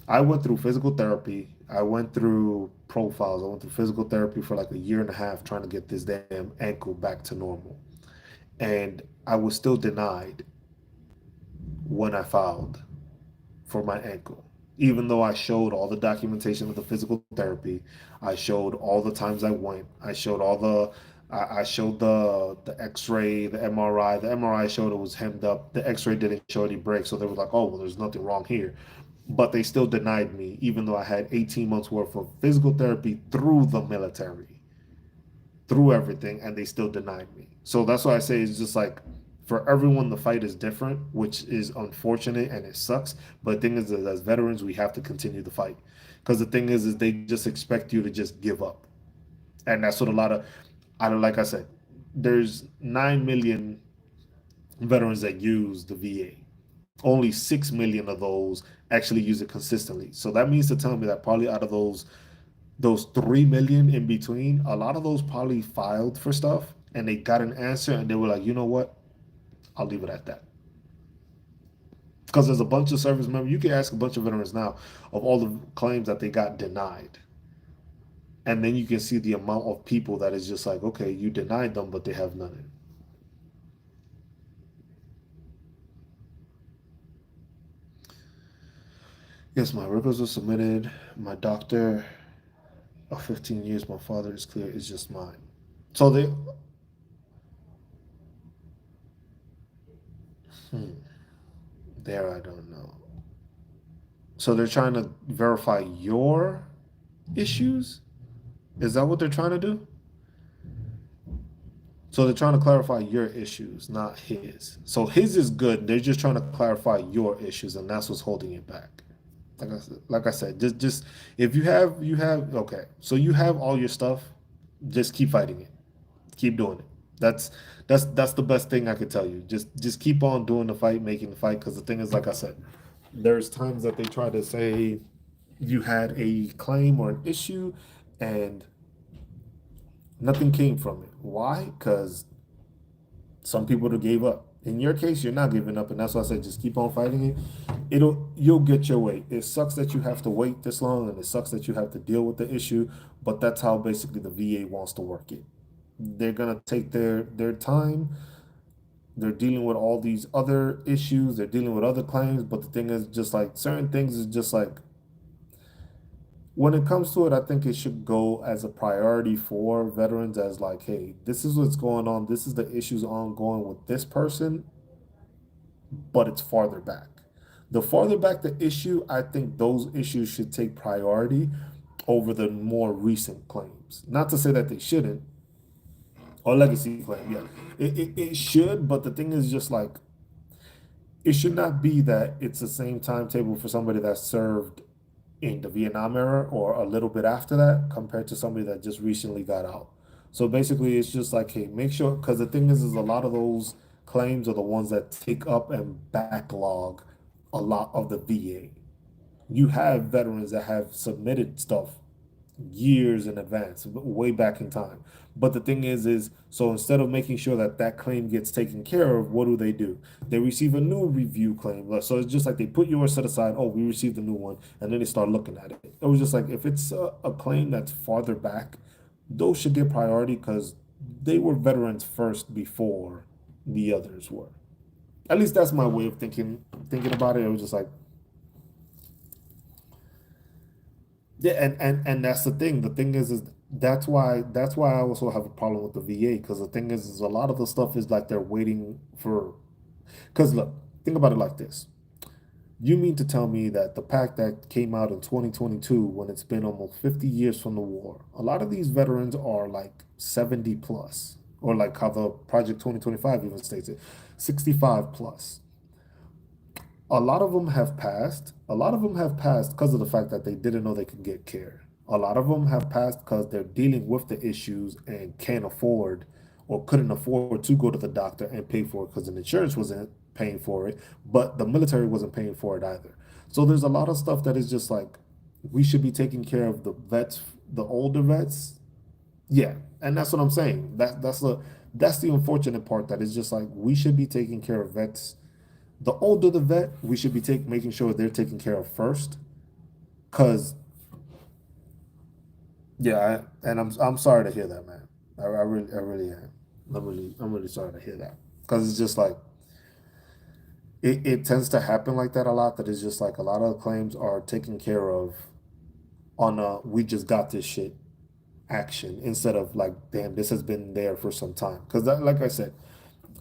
A: I went through physical therapy. I went through profiles. I went through physical therapy for like a year and a half trying to get this damn ankle back to normal. And I was still denied when I filed for my ankle. Even though I showed all the documentation of the physical therapy, I showed all the times I went, I showed all the, I showed the X-ray, the MRI. The MRI showed it was hemmed up. The X-ray didn't show any breaks, so they were like, "Oh, well, there's nothing wrong here." But they still denied me, even though I had 18 months worth of physical therapy through the military, through everything, and they still denied me. So that's why I say it's just like for everyone, the fight is different, which is unfortunate and it sucks. But the thing is, that as veterans, we have to continue the fight because the thing is they just expect you to just give up, and that's what a lot of, I don't like I said, there's 9 million veterans that use the VA. Only 6 million of those actually use it consistently. So that means to tell me that probably out of those 3 million in between, a lot of those probably filed for stuff and they got an answer and they were like, you know what? I'll leave it at that. Because there's a bunch of service members, you can ask a bunch of veterans now of all the claims that they got denied. And then you can see the amount of people that is just like, okay, you denied them, but they have none. Yes, my records were submitted. My doctor of 15 years, my father is clear, it's just mine. So they, hmm, there I don't know. So they're trying to verify your issues? Is that what they're trying to do? So they're trying to clarify your issues, not his. So his is good. They're just trying to clarify your issues, and that's what's holding it back. Like I said, just if you have okay. So you have all your stuff. Just keep fighting it. Keep doing it. That's that's the best thing I could tell you. Just keep on doing the fight, making the fight. Because the thing is, like I said, there's times that they try to say you had a claim or an issue, and nothing came from it. Why? Because some people would have gave up. In your case, you're not giving up, and that's why I said just keep on fighting it. You'll get your way. It sucks that you have to wait this long, and it sucks that you have to deal with the issue. But that's how basically the VA wants to work it. They're gonna take their time. They're dealing with all these other issues. They're dealing with other claims. But the thing is, just like certain things is just like when it comes to it, I think it should go as a priority for veterans as like, hey, this is what's going on. This is the issues ongoing with this person, but it's farther back. The farther back the issue, I think those issues should take priority over the more recent claims. Not to say that they shouldn't, or legacy claim, yeah. It should, but the thing is just like it should not be that it's the same timetable for somebody that served in the Vietnam era or a little bit after that compared to somebody that just recently got out. So basically, it's just like, hey, make sure, because the thing is a lot of those claims are the ones that take up and backlog a lot of the VA. You have veterans that have submitted stuff years in advance, way back in time. But the thing is so instead of making sure that that claim gets taken care of, what do? They receive a new review claim. So it's just like they put yours set aside. Oh, we received a new one, and then they start looking at it. It was just like if it's a claim that's farther back, those should get priority because they were veterans first before the others were. At least that's my way of thinking about it. It was just like yeah, and that's the thing. The thing is that's why I also have a problem with the VA because the thing is a lot of the stuff is like they're waiting for. Because look, think about it like this. You mean to tell me that the pact that came out in 2022, when it's been almost 50 years from the war, a lot of these veterans are like 70 plus, or like how the Project 2025 even states it, 65 plus. A lot of them have passed. A lot of them have passed because of the fact that they didn't know they could get care. A lot of them have passed because they're dealing with the issues and can't afford or couldn't afford to go to the doctor and pay for it because the insurance wasn't paying for it, but the military wasn't paying for it either. So there's a lot of stuff that is just like we should be taking care of the vets, the older vets. Yeah, and that's what I'm saying. That's the unfortunate part that is just like we should be taking care of vets. The older the vet, we should be making sure they're taken care of first. Cause yeah, and I'm sorry to hear that, man. I really am. I'm really sorry to hear that. Cause it's just like it tends to happen like that a lot. That is just like a lot of claims are taken care of on a we just got this shit action instead of like, damn, this has been there for some time. Because like I said,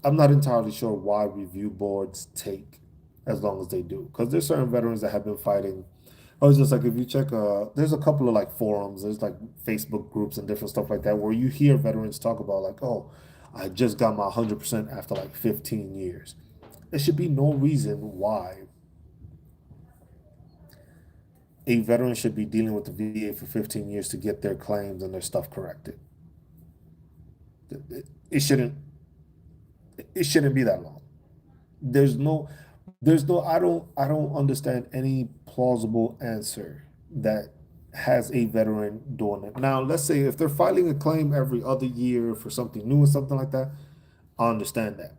A: I'm not entirely sure why review boards take as long as they do. Because there's certain veterans that have been fighting. I was just like, if you check, there's a couple of like forums, there's like Facebook groups and different stuff like that where you hear veterans talk about like, oh, I just got my 100% after like 15 years. There should be no reason why a veteran should be dealing with the VA for 15 years to get their claims and their stuff corrected. It shouldn't it shouldn't be that long. There's no I don't understand any plausible answer that has a veteran doing it. Now, let's say if they're filing a claim every other year for something new or something like that, I understand that.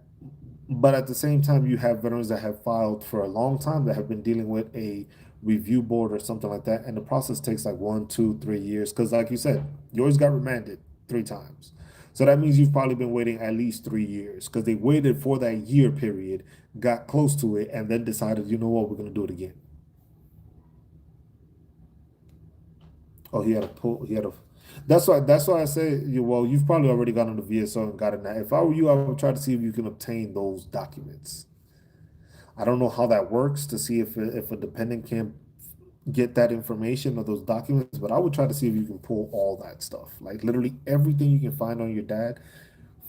A: But at the same time, you have veterans that have filed for a long time that have been dealing with a review board or something like that, and the process takes like 1, 2, 3 years. Because, like you said, yours got remanded 3 times, so that means you've probably been waiting at least 3 years because they waited for that year period, got close to it, and then decided, you know what, we're gonna do it again. Oh, he had a pull. He had a. That's why. That's why I say, well, you've probably already gotten the VSO and gotten that. If I were you, I would try to see if you can obtain those documents. I don't know how that works to see if a dependent can get that information or those documents, but I would try to see if you can pull all that stuff. Like literally everything you can find on your dad,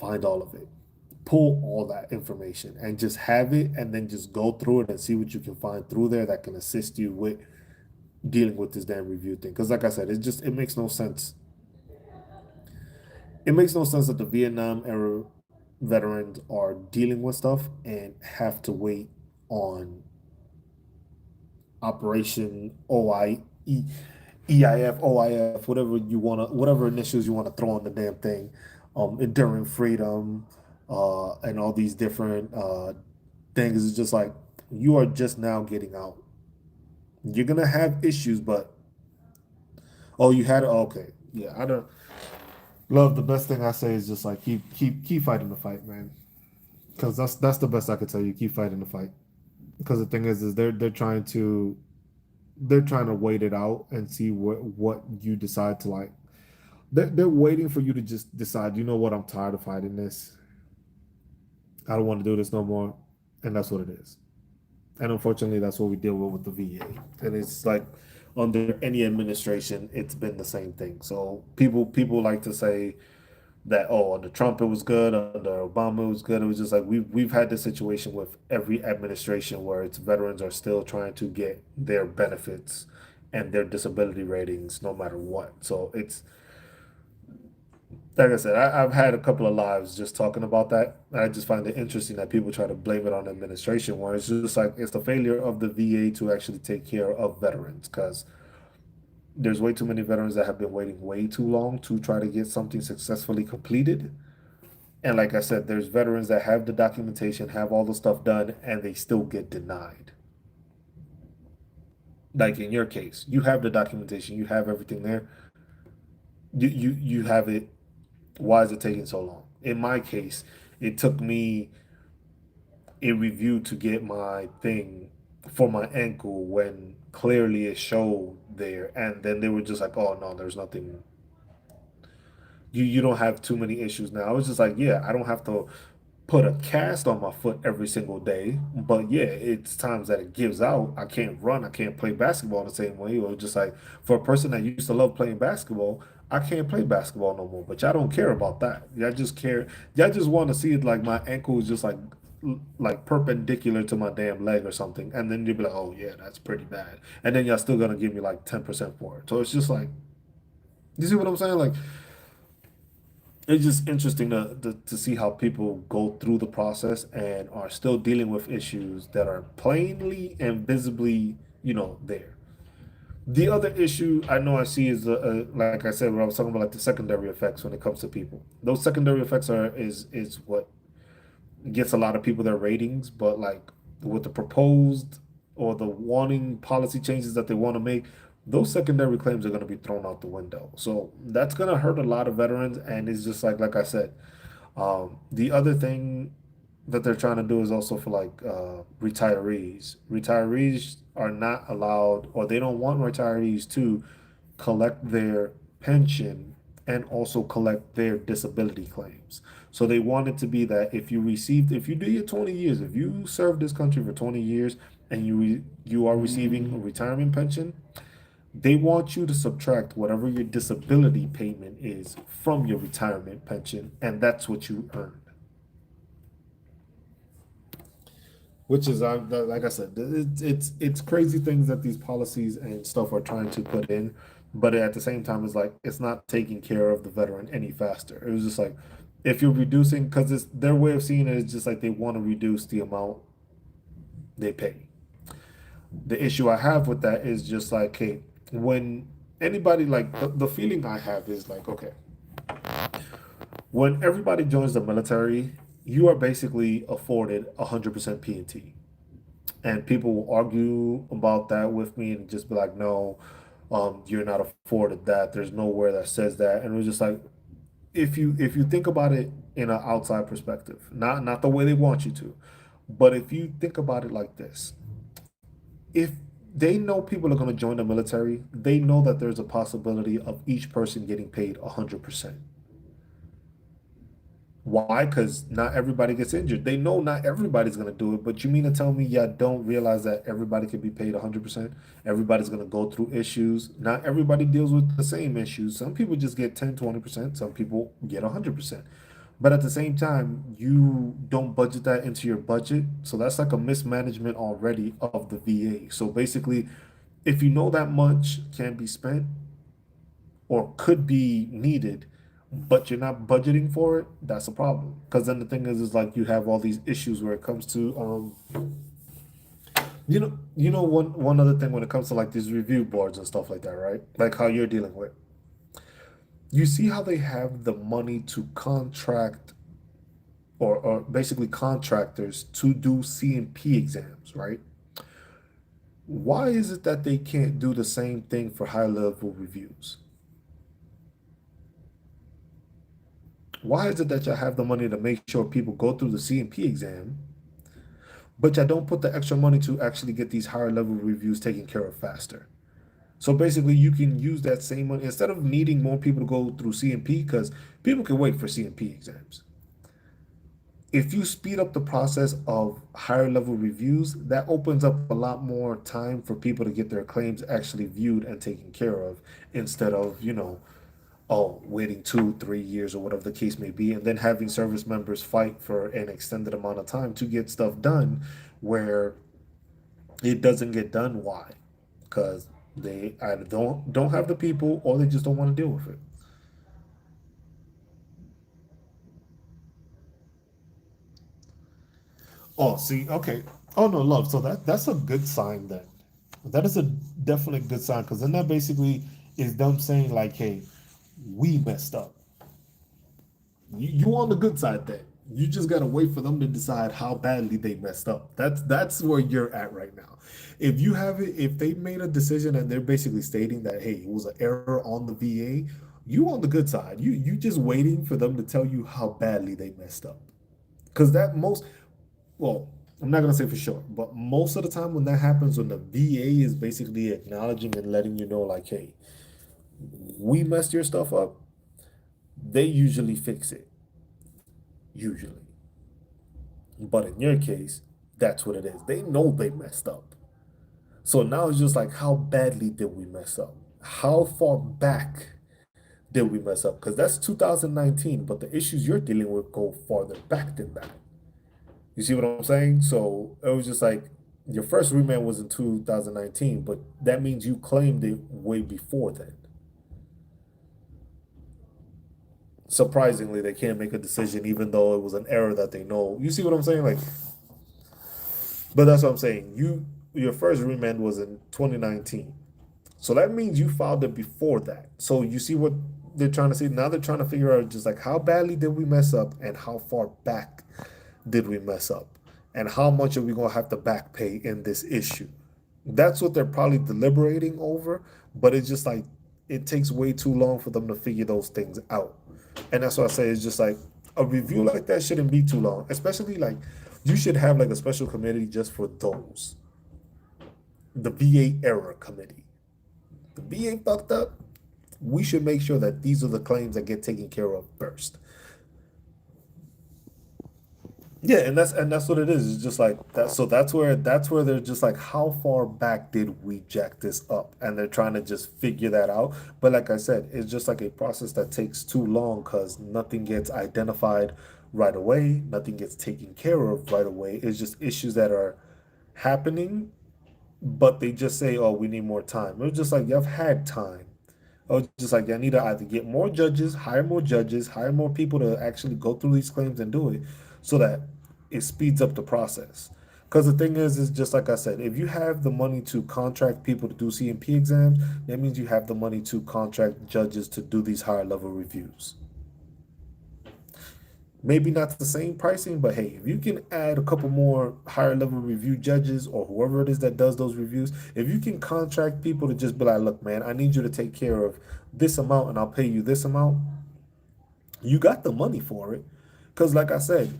A: find all of it. Pull all that information and just have it and then just go through it and see what you can find through there that can assist you with dealing with this damn review thing. Because like I said, it makes no sense. It makes no sense that the Vietnam era veterans are dealing with stuff and have to wait on Operation EIF, OIF, whatever you want to, whatever initials you want to throw on the damn thing, Enduring Freedom, and all these different things. It's just like you are just now getting out. You're gonna have issues, but oh, you had it. Okay, yeah, I don't love. The best thing I say is just like keep fighting the fight, man. Because that's the best I could tell you. Keep fighting the fight. Because the thing is they're trying to wait it out and see what you decide to like. They're waiting for you to just decide, you know what, I'm tired of fighting this. I don't want to do this no more. And that's what it is. And unfortunately, that's what we deal with the VA. And it's like under any administration, it's been the same thing. So people like to say that, oh, under Trump it was good, under Obama it was good. It was just like we've had this situation with every administration where its veterans are still trying to get their benefits and their disability ratings no matter what. So it's like I said, I've had a couple of lives just talking about that. I just find it interesting that people try to blame it on the administration, where it's just like it's the failure of the VA to actually take care of veterans because there's way too many veterans that have been waiting way too long to try to get something successfully completed. And like I said, there's veterans that have the documentation, have all the stuff done, and they still get denied. Like in your case, you have the documentation, you have everything there. You have it. Why is it taking so long? In my case, it took me a review to get my thing for my ankle when clearly it showed there, and then they were just like, "Oh no, there's nothing. You don't have too many issues now." I was just like, "Yeah, I don't have to put a cast on my foot every single day, but yeah, it's times that it gives out. I can't run, I can't play basketball the same way. Or just like for a person that used to love playing basketball, I can't play basketball no more. But y'all don't care about that. Y'all just care. Y'all just want to see it like my ankle is just like perpendicular to my damn leg or something, and then you'll be like, oh yeah, that's pretty bad. And then y'all still gonna give me like 10% for it. So it's just like, you see what I'm saying? Like it's just interesting to see how people go through the process and are still dealing with issues that are plainly and visibly, there. The other issue I know I see is, like I said, when I was talking about like the secondary effects when it comes to people. Those secondary effects is what gets a lot of people their ratings, but like with the proposed or the wanting policy changes that they want to make, those secondary claims are going to be thrown out the window. So that's going to hurt a lot of veterans. And it's just like I said, the other thing that they're trying to do is also for like retirees. Retirees are not allowed, or they don't want retirees to collect their pension and also collect their disability claims. So they want it to be that if you do your 20 years, if you serve this country for 20 years and you are receiving a retirement pension, they want you to subtract whatever your disability payment is from your retirement pension, and that's what you earn. Which is, like I said, it's crazy things that these policies and stuff are trying to put in, but at the same time, it's like it's not taking care of the veteran any faster. It was just like if you're reducing, because it's their way of seeing it is just like they want to reduce the amount they pay. The issue I have with that is just like, hey, when anybody like the feeling I have is like, okay, when everybody joins the military, you are basically afforded 100% P&T. And people will argue about that with me and just be like, no, you're not afforded that. There's nowhere that says that. And it was just like, if you think about it in an outside perspective, not the way they want you to, but if you think about it like this, if they know people are going to join the military, they know that there's a possibility of each person getting paid 100%. Why? Because not everybody gets injured. They know not everybody's going to do it, but you mean to tell me y'all don't realize that everybody can be paid 100%? Everybody's going to go through issues. Not everybody deals with the same issues. Some people just get 10, 20%. Some people get 100%. But at the same time, you don't budget that into your budget. So that's like a mismanagement already of the VA. So basically, if you know that much can be spent or could be needed, but you're not budgeting for it, that's a problem. Because then the thing is like you have all these issues where it comes to one other thing when it comes to like these review boards and stuff like that, right? Like how you're dealing with. You see how they have the money to contract or basically contractors to do C&P exams, right? Why is it that they can't do the same thing for high level reviews? Why is it that y'all have the money to make sure people go through the C&P exam, but y'all don't put the extra money to actually get these higher level reviews taken care of faster? So basically, you can use that same money instead of needing more people to go through C&P because people can wait for C&P exams. If you speed up the process of higher level reviews, that opens up a lot more time for people to get their claims actually viewed and taken care of instead of, waiting 2, 3 years or whatever the case may be, and then having service members fight for an extended amount of time to get stuff done where it doesn't get done. Why? Because they either don't have the people or they just don't want to deal with it. Oh, see, okay. Oh no, love. So that's a good sign then. That is a definitely good sign because then that basically is them saying like, hey, we messed up. You on the good side then. You just gotta wait for them to decide how badly they messed up. That's where you're at right now. If they made a decision and they're basically stating that hey, it was an error on the VA, you on the good side. You just waiting for them to tell you how badly they messed up. Because that most well, I'm not gonna say for sure, but most of the time when that happens, when the VA is basically acknowledging and letting you know, like, hey, we messed your stuff up, they usually fix it. Usually. But in your case, that's what it is. They know they messed up. So now it's just like, how badly did we mess up? How far back did we mess up? Because that's 2019, but the issues you're dealing with go farther back than that. You see what I'm saying? So it was just like your first remand was in 2019, but that means you claimed it way before then. Surprisingly, they can't make a decision even though it was an error that they know. You see what I'm saying? Like, but that's what I'm saying. Your first remand was in 2019. So that means you filed it before that. So you see what they're trying to say? Now they're trying to figure out just like how badly did we mess up and how far back did we mess up? And how much are we going to have to back pay in this issue? That's what they're probably deliberating over, but it's just like it takes way too long for them to figure those things out. And that's why I say it's just like a review like that shouldn't be too long, especially like you should have like a special committee just for those. The VA error committee. The VA fucked up. We should make sure that these are the claims that get taken care of first. Yeah, and that's what it is. It's just like that. So that's where they're just like, how far back did we jack this up? And they're trying to just figure that out. But like I said, it's just like a process that takes too long because nothing gets identified right away, nothing gets taken care of right away. It's just issues that are happening, but they just say, "Oh, we need more time." It's just like, you've had time. Oh, just like, I need to either get more judges, hire more people to actually go through these claims and do it, so that it speeds up the process. Because the thing is just like I said, if you have the money to contract people to do CMP exams, that means you have the money to contract judges to do these higher level reviews. Maybe not the same pricing, but hey, if you can add a couple more higher level review judges or whoever it is that does those reviews, if you can contract people to just be like, look, man, I need you to take care of this amount and I'll pay you this amount, you got the money for it. Because like I said,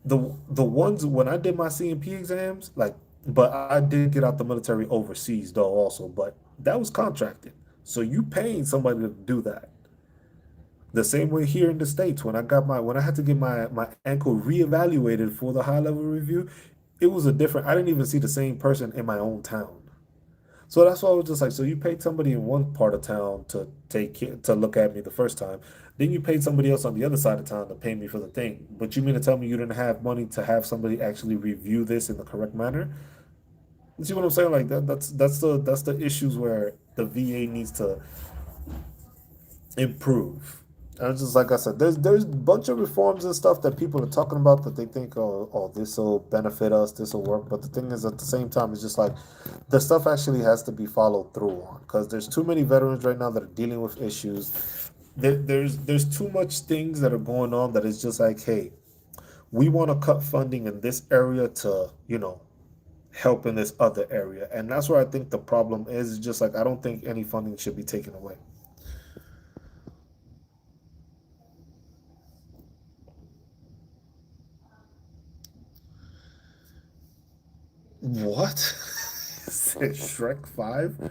A: the ones when I did my CMP exams, like, but I did get out the military overseas though also, but that was contracted. So you paying somebody to do that. The same way here in the States, when I had to get my ankle reevaluated for the high level review, it was a different, I didn't even see the same person in my own town. So that's why I was just like, so you paid somebody in one part of town to to look at me the first time. Then you paid somebody else on the other side of town to pay me for the thing. But you mean to tell me you didn't have money to have somebody actually review this in the correct manner? You see what I'm saying? Like that's the issues where the VA needs to improve. And it's just like I said, there's a bunch of reforms and stuff that people are talking about that they think, oh, this will benefit us, this will work. But the thing is, at the same time, it's just like the stuff actually has to be followed through on, because there's too many veterans right now that are dealing with issues. There's too much things that are going on that is just like, hey, we want to cut funding in this area to, help in this other area. And that's where I think the problem is. Just like, I don't think any funding should be taken away. What? Shrek 5?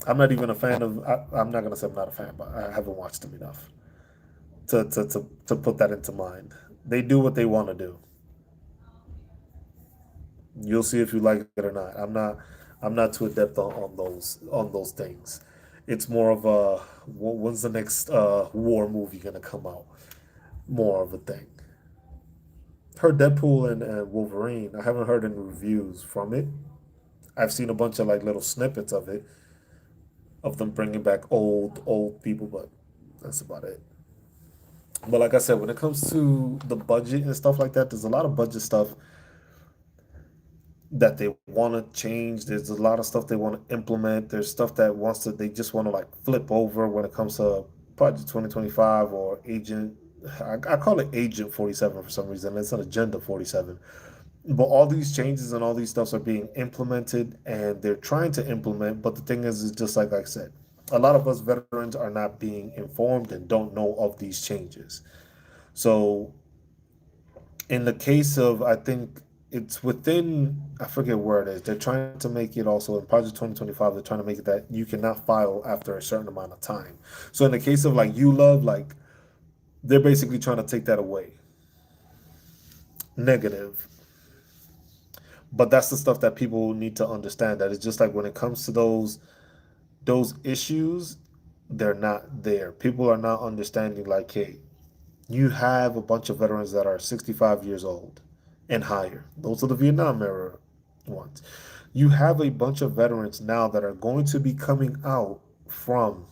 A: I'm not even a fan of. I'm not gonna say I'm not a fan, but I haven't watched them enough to put that into mind. They do what they want to do. You'll see if you like it or not. I'm not too adept on those things. It's more of a, when's the next war movie gonna come out? More of a thing. Heard Deadpool and Wolverine. I haven't heard any reviews from it. I've seen a bunch of like little snippets of it, of them bringing back old people, but that's about it. But like I said, when it comes to the budget and stuff like that, there's a lot of budget stuff that they want to change. There's a lot of stuff they want to implement. There's stuff that they just want to like flip over when it comes to Project 2025 or Agent. I call it Agent 47 for some reason. It's an Agenda 47. But all these changes and all these stuffs are being implemented, and they're trying to implement. But the thing is just like I said, a lot of us veterans are not being informed and don't know of these changes. So in the case of, I think it's within, I forget where it is. They're trying to make it also in Project 2025. They're trying to make it that you cannot file after a certain amount of time. So in the case of like ULove, like they're basically trying to take that away. Negative. But that's the stuff that people need to understand. That it's just like when it comes to those issues, they're not there. People are not understanding like, hey, you have a bunch of veterans that are 65 years old and higher. Those are the Vietnam era ones. You have a bunch of veterans now that are going to be coming out from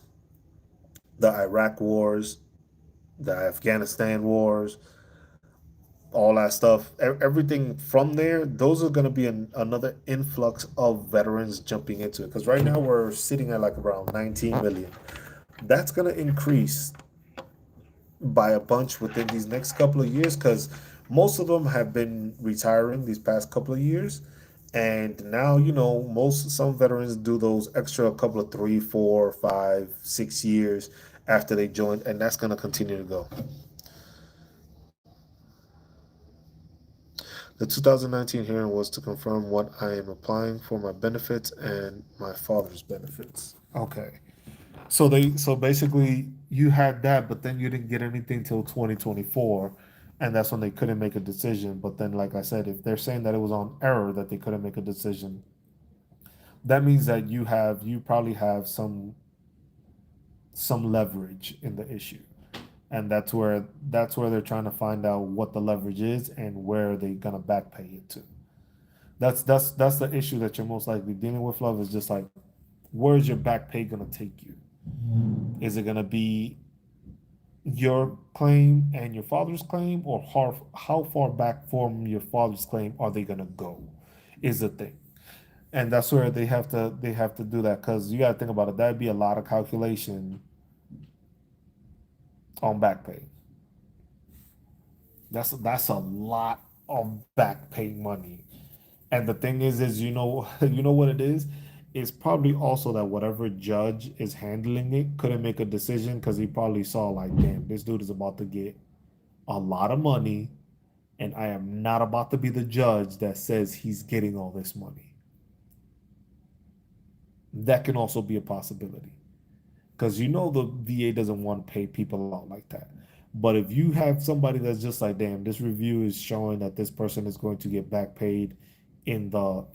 A: the Iraq wars, the Afghanistan wars, all that stuff. Everything from there, those are going to be another influx of veterans jumping into it. Because right now we're sitting at like around 19 million. That's going to increase by a bunch within these next couple of years, because most of them have been retiring these past couple of years. And now, some veterans do those extra couple of 3, 4, 5, 6 years after they join, and that's going to continue to go. The 2019 hearing was to confirm what I am applying for my benefits and my father's benefits. Okay. So basically you had that, but then you didn't get anything till 2024, and that's when they couldn't make a decision. But then, like I said, if they're saying that it was on error that they couldn't make a decision, that means that you probably have some leverage in the issue, and that's where they're trying to find out what the leverage is and where they're gonna back pay it to. That's the issue that you're most likely dealing with. Love is just like, where's your back pay gonna take you? Is it gonna be your claim and your father's claim, or how far back from your father's claim are they gonna go? Is the thing, and that's where they have to do that, because you got to think about it. That'd be a lot of calculation on back pay. That's a lot of back pay money. And the thing is you know what it is. It's probably also that whatever judge is handling it couldn't make a decision because he probably saw like, damn, this dude is about to get a lot of money, and I am not about to be the judge that says he's getting all this money. That can also be a possibility, because the VA doesn't want to pay people out like that. But if you have somebody that's just like, damn, this review is showing that this person is going to get back paid in the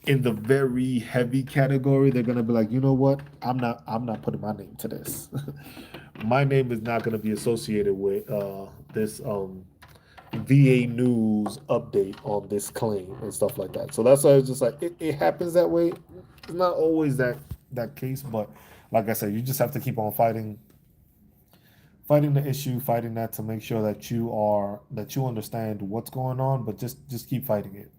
A: in the very heavy category, they're gonna be like, you know what? I'm not putting my name to this. My name is not gonna be associated with this VA news update on this claim and stuff like that. So that's why it's just like it happens that way. It's not always that case, but like I said, you just have to keep on fighting the issue, fighting that, to make sure that you understand what's going on, but just keep fighting it.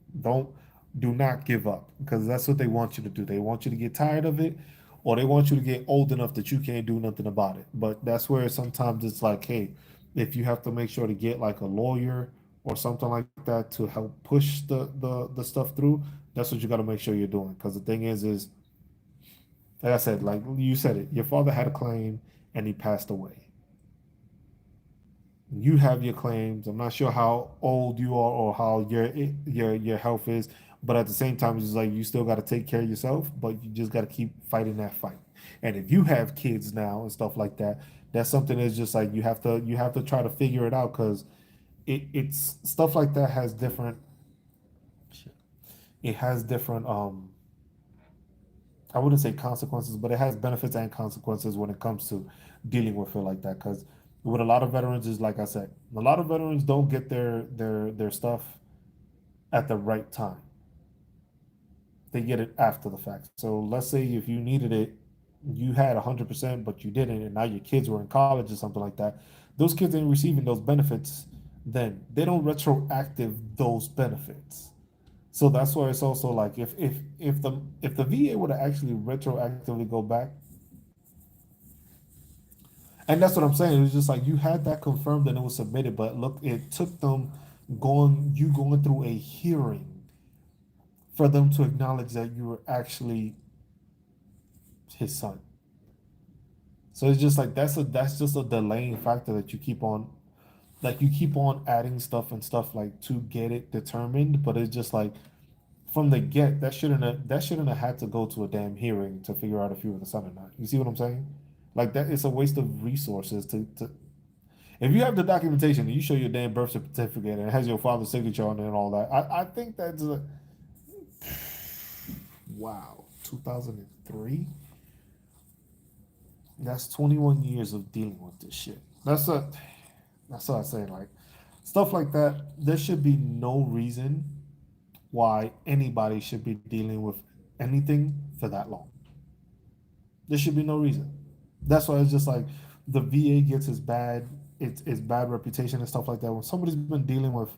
A: Do not give up, because that's what they want you to do. They want you to get tired of it, or they want you to get old enough that you can't do nothing about it. But that's where sometimes it's like, hey, if you have to make sure to get like a lawyer or something like that to help push the stuff through, that's what you got to make sure you're doing. Because the thing is like I said, like you said it, your father had a claim and he passed away. You have your claims. I'm not sure how old you are or how your health is, but at the same time, it's just like you still got to take care of yourself, but you just got to keep fighting that fight. And if you have kids now and stuff like that, that's something that's just like you have to try to figure it out, because it's stuff like that has different it has different I wouldn't say consequences, but it has benefits and consequences when it comes to dealing with it like that. Because with a lot of veterans, is like I said, a lot of veterans don't get their stuff at the right time. They get it after the fact. So let's say if you needed it, you had 100%, but you didn't, and now your kids were in college or something like that. Those kids ain't receiving those benefits. Then they don't retroactive those benefits. So that's why it's also like, if the VA were to actually retroactively go back, and that's what I'm saying. It was just like you had that confirmed and it was submitted, but look, it took them going through a hearing for them to acknowledge that you were actually his son. So it's just like that's just a delaying factor that you keep on adding stuff and stuff like to get it determined, but it's just like from the get, that shouldn't have had to go to a damn hearing to figure out if you were the son or not. You see what I'm saying? Like that, it's a waste of resources to if you have the documentation and you show your damn birth certificate and it has your father's signature on it and all that. I think that's wow, 2003. That's 21 years of dealing with this shit. That's what I say. Like stuff like that, there should be no reason why anybody should be dealing with anything for that long. There should be no reason. That's why it's just like the VA gets its bad reputation and stuff like that. When somebody's been dealing with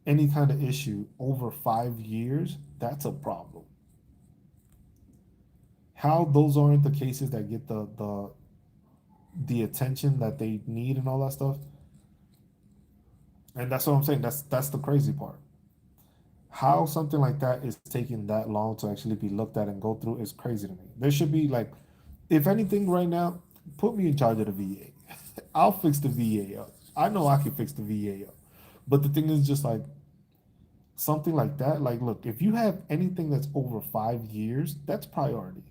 A: any kind of issue over 5 years, that's a problem. How those aren't the cases that get the attention that they need and all that stuff. And that's what I'm saying. That's the crazy part. How something like that is taking that long to actually be looked at and go through is crazy to me. There should be like, if anything, right now, put me in charge of the VA. I'll fix the VA up. I know I can fix the VA up. But the thing is just like, something like that. Like, look, if you have anything that's over 5 years, that's priority.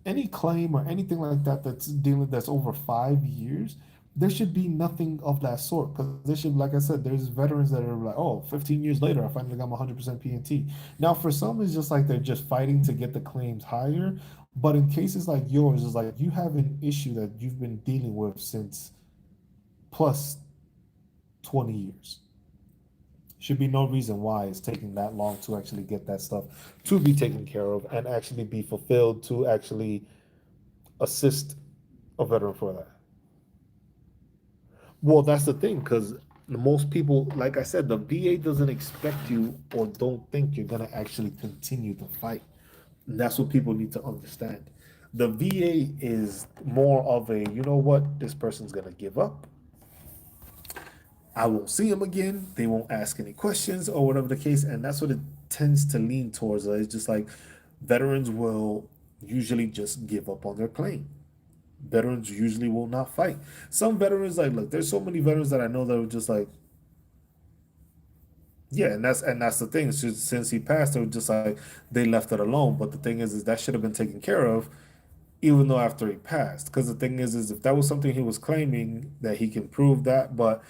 A: Any claim or anything like that that's over 5 years, there should be nothing of that sort because there should, like I said, there's veterans that are like, oh, 15 years later, I finally got my 100% PNT. Now, for some, it's just like they're just fighting to get the claims higher. But in cases like yours, it's like you have an issue that you've been dealing with since plus 20 years. Should be no reason why it's taking that long to actually get that stuff to be taken care of and actually be fulfilled to actually assist a veteran for that. Well, that's the thing, because most people, like I said, the VA doesn't expect you or don't think you're gonna actually continue the fight. And that's what people need to understand. The VA is more of a, you know what, this person's gonna give up. I won't see them again. They won't ask any questions or whatever the case. And that's what it tends to lean towards. It's just like veterans will usually just give up on their claim. Veterans usually will not fight. Some veterans, like, look, there's so many veterans that I know that are just like, yeah, and that's the thing. Since he passed, they were just like they left it alone. But the thing is that should have been taken care of, even though after he passed. Because the thing is if that was something he was claiming that he can prove that, but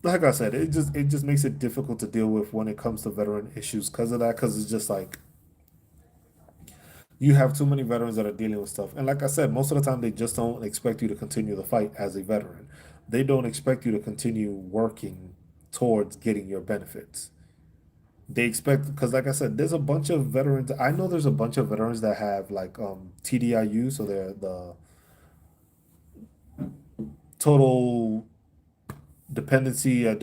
A: like I said, it just makes it difficult to deal with when it comes to veteran issues because of that. Because it's just like you have too many veterans that are dealing with stuff. And like I said, most of the time they just don't expect you to continue the fight as a veteran. They don't expect you to continue working towards getting your benefits. They expect because like I said, there's a bunch of veterans. I know there's a bunch of veterans that have like TDIU, so they're the total dependency. I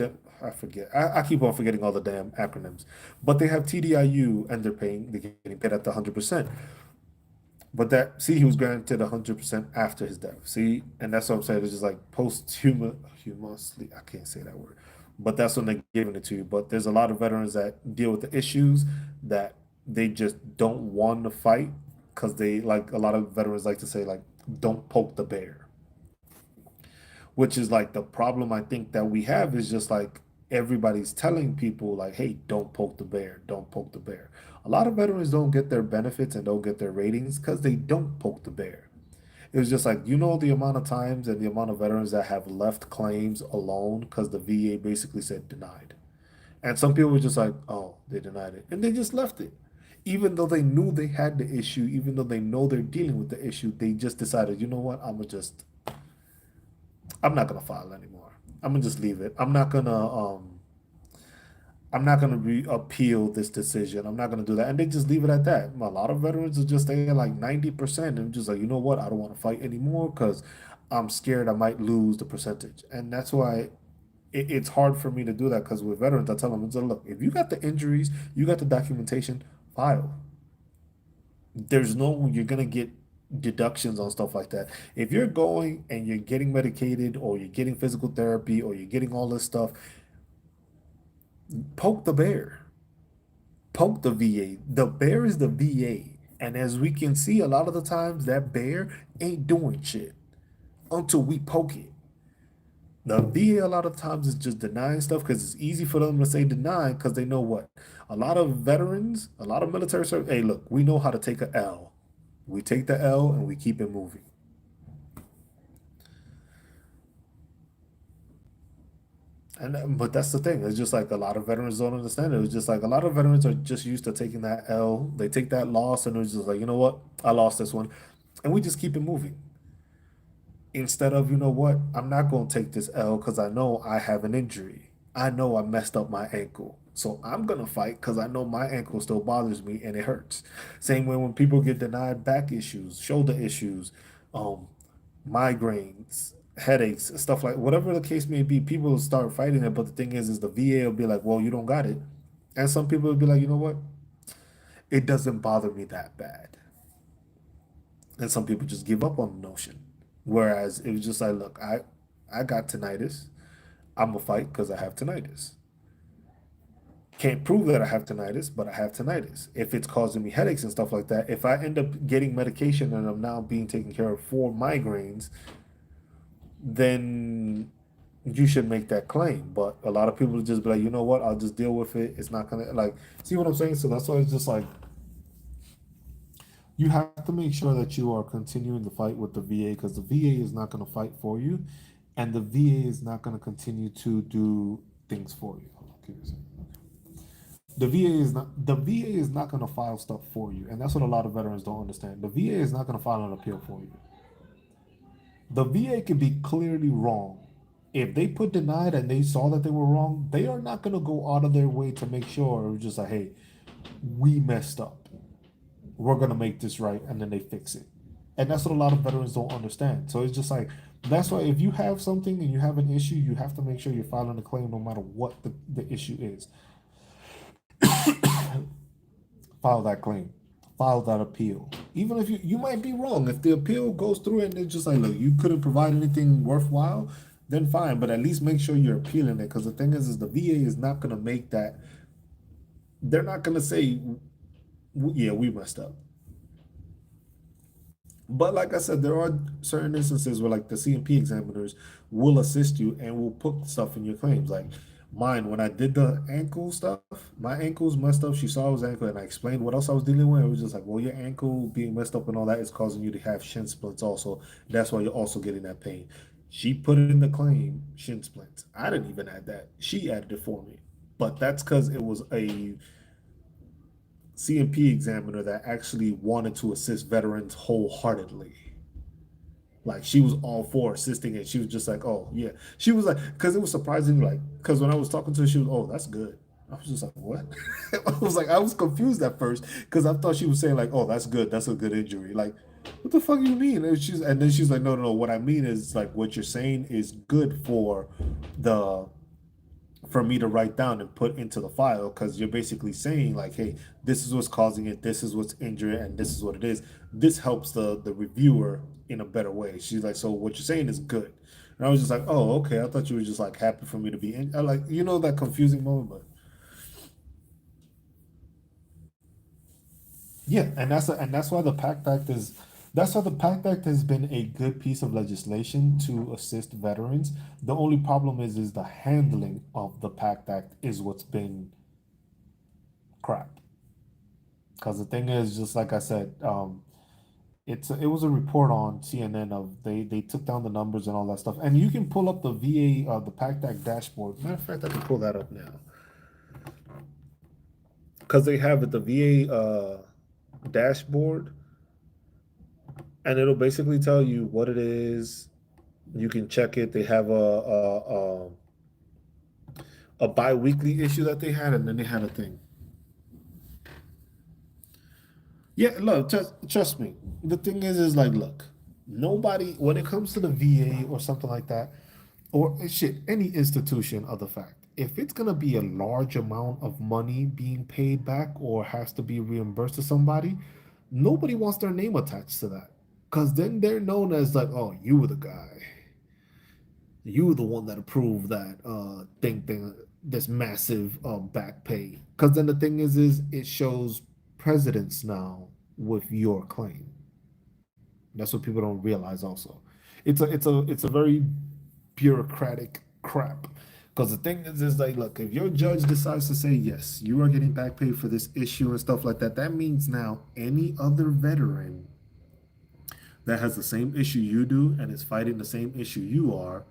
A: forget. I keep on forgetting all the damn acronyms, but they have TDIU and they're getting paid at the 100%. But that, see, he was granted 100% after his death. See, and that's what I'm saying. It's just like posthumously. I can't say that word, but that's when they're giving it to you. But there's a lot of veterans that deal with the issues that they just don't want to fight because they, like a lot of veterans like to say, like, don't poke the bear, which is like the problem I think that we have is just like everybody's telling people like, hey, don't poke the bear, don't poke the bear. A lot of veterans don't get their benefits and don't get their ratings because they don't poke the bear. It was just like, the amount of times and the amount of veterans that have left claims alone because the VA basically said denied. And some people were just like, oh, they denied it. And they just left it. Even though they knew they had the issue, even though they know they're dealing with the issue, they just decided, you know what, I'm not gonna file anymore. I'm gonna just leave it. I'm not gonna appeal this decision. I'm not gonna do that. And they just leave it at that. A lot of veterans are just staying like 90% and just like, you know what, I don't want to fight anymore because I'm scared I might lose the percentage. And that's why it's hard for me to do that because with veterans, I tell them, it's like, look, if you got the injuries, you got the documentation, file. There's no, you're gonna get deductions on stuff like that. If you're going and you're getting medicated or you're getting physical therapy or you're getting all this stuff, poke the bear, poke the VA. The bear is the VA. And as we can see, a lot of the times that bear ain't doing shit until we poke it. The VA a lot of times is just denying stuff because it's easy for them to say deny because they know what? A lot of veterans, a lot of military service, hey, look, we know how to take a L. We take the L and we keep it moving. And but that's the thing. It's just like a lot of veterans don't understand it. It's just like a lot of veterans are just used to taking that L. They take that loss and it's just like, you know what? I lost this one. And we just keep it moving. Instead of, you know what? I'm not going to take this L because I know I have an injury. I know I messed up my ankle. So I'm going to fight because I know my ankle still bothers me and it hurts. Same way when people get denied back issues, shoulder issues, um, migraines, headaches, stuff like whatever the case may be, people will start fighting it. But the thing is the VA will be like, well, you don't got it. And some people will be like, you know what? It doesn't bother me that bad. And some people just give up on the notion. Whereas it was just like, look, I got tinnitus. I'm gonna fight because I have tinnitus. Can't prove that I have tinnitus, but I have tinnitus. If it's causing me headaches and stuff like that, if I end up getting medication and I'm now being taken care of for migraines, then you should make that claim. But a lot of people just be like, you know what, I'll just deal with it. It's not gonna like see what I'm saying. So that's why it's just like you have to make sure that you are continuing the fight with the VA because the VA is not going to fight for you, and the VA is not going to continue to do things for you. Hold on, give me a second. The VA is not going to file stuff for you, and that's what a lot of veterans don't understand. The VA is not going to file an appeal for you. The VA can be clearly wrong. If they put denied and they saw that they were wrong, they are not going to go out of their way to make sure just like, hey, we messed up. We're going to make this right, and then they fix it. And that's what a lot of veterans don't understand. So it's just like that's why if you have something and you have an issue, you have to make sure you're filing a claim no matter what the issue is. File that claim, file that appeal. Even if you might be wrong, if the appeal goes through and it's just like, look, you couldn't provide anything worthwhile, then fine. But at least make sure you're appealing it, because the thing is the VA is not gonna make that. They're not gonna say, yeah, we messed up. But like I said, there are certain instances where like the CMP examiners will assist you and will put stuff in your claims. Like mine, when I did the ankle stuff, my ankles messed up. She saw it was ankle and I explained what else I was dealing with. It was just like, well, your ankle being messed up and all that is causing you to have shin splints also. That's why you're also getting that pain. She put in the claim shin splints. I didn't even add that. She added it for me. But that's because it was a CMP examiner that actually wanted to assist veterans wholeheartedly. Like she was all for assisting, and she was just like, "Oh yeah." She was like, because it was surprising, like, because when I was talking to her, she was, "Oh, that's good." I was just like, "What?" I was like, I was confused at first because I thought she was saying like, "Oh, that's good. That's a good injury." Like, what the fuck do you mean? And then she's like, "No, no, no. What I mean is like what you're saying is good the for me to write down and put into the file because you're basically saying like, hey, this is what's causing it, this is what's injured, and this is what it is. This helps the reviewer in a better way." She's like, so what you're saying is good. And I was just like, oh, okay. I thought you were just like happy for me to be in. I like, that confusing moment, but yeah, and that's why the PACT Act is that's why the PACT Act has been a good piece of legislation to assist veterans. The only problem is the handling of the PACT Act is what's been crap. Because the thing is, just like I said, it was a report on CNN of they took down the numbers and all that stuff, and you can pull up the VA the PACT Act dashboard. Matter of fact, I can pull that up now because they have it the VA dashboard, and it'll basically tell you what it is. You can check it. They have a bi-weekly issue that they had, and then they had a thing. Yeah, look, trust me. The thing is like, look, nobody, when it comes to the VA or something like that, or shit, any institution of the fact, if it's gonna be a large amount of money being paid back or has to be reimbursed to somebody, nobody wants their name attached to that. Cause then they're known as like, oh, you were the guy. You were the one that approved that thing this massive back pay. Cause then the thing is it shows precedence now with your claim. That's what people don't realize also. It's a very bureaucratic crap. Because the thing is like, look, if your judge decides to say yes, you are getting back pay for this issue and stuff like that, that means now any other veteran that has the same issue you do and is fighting the same issue you are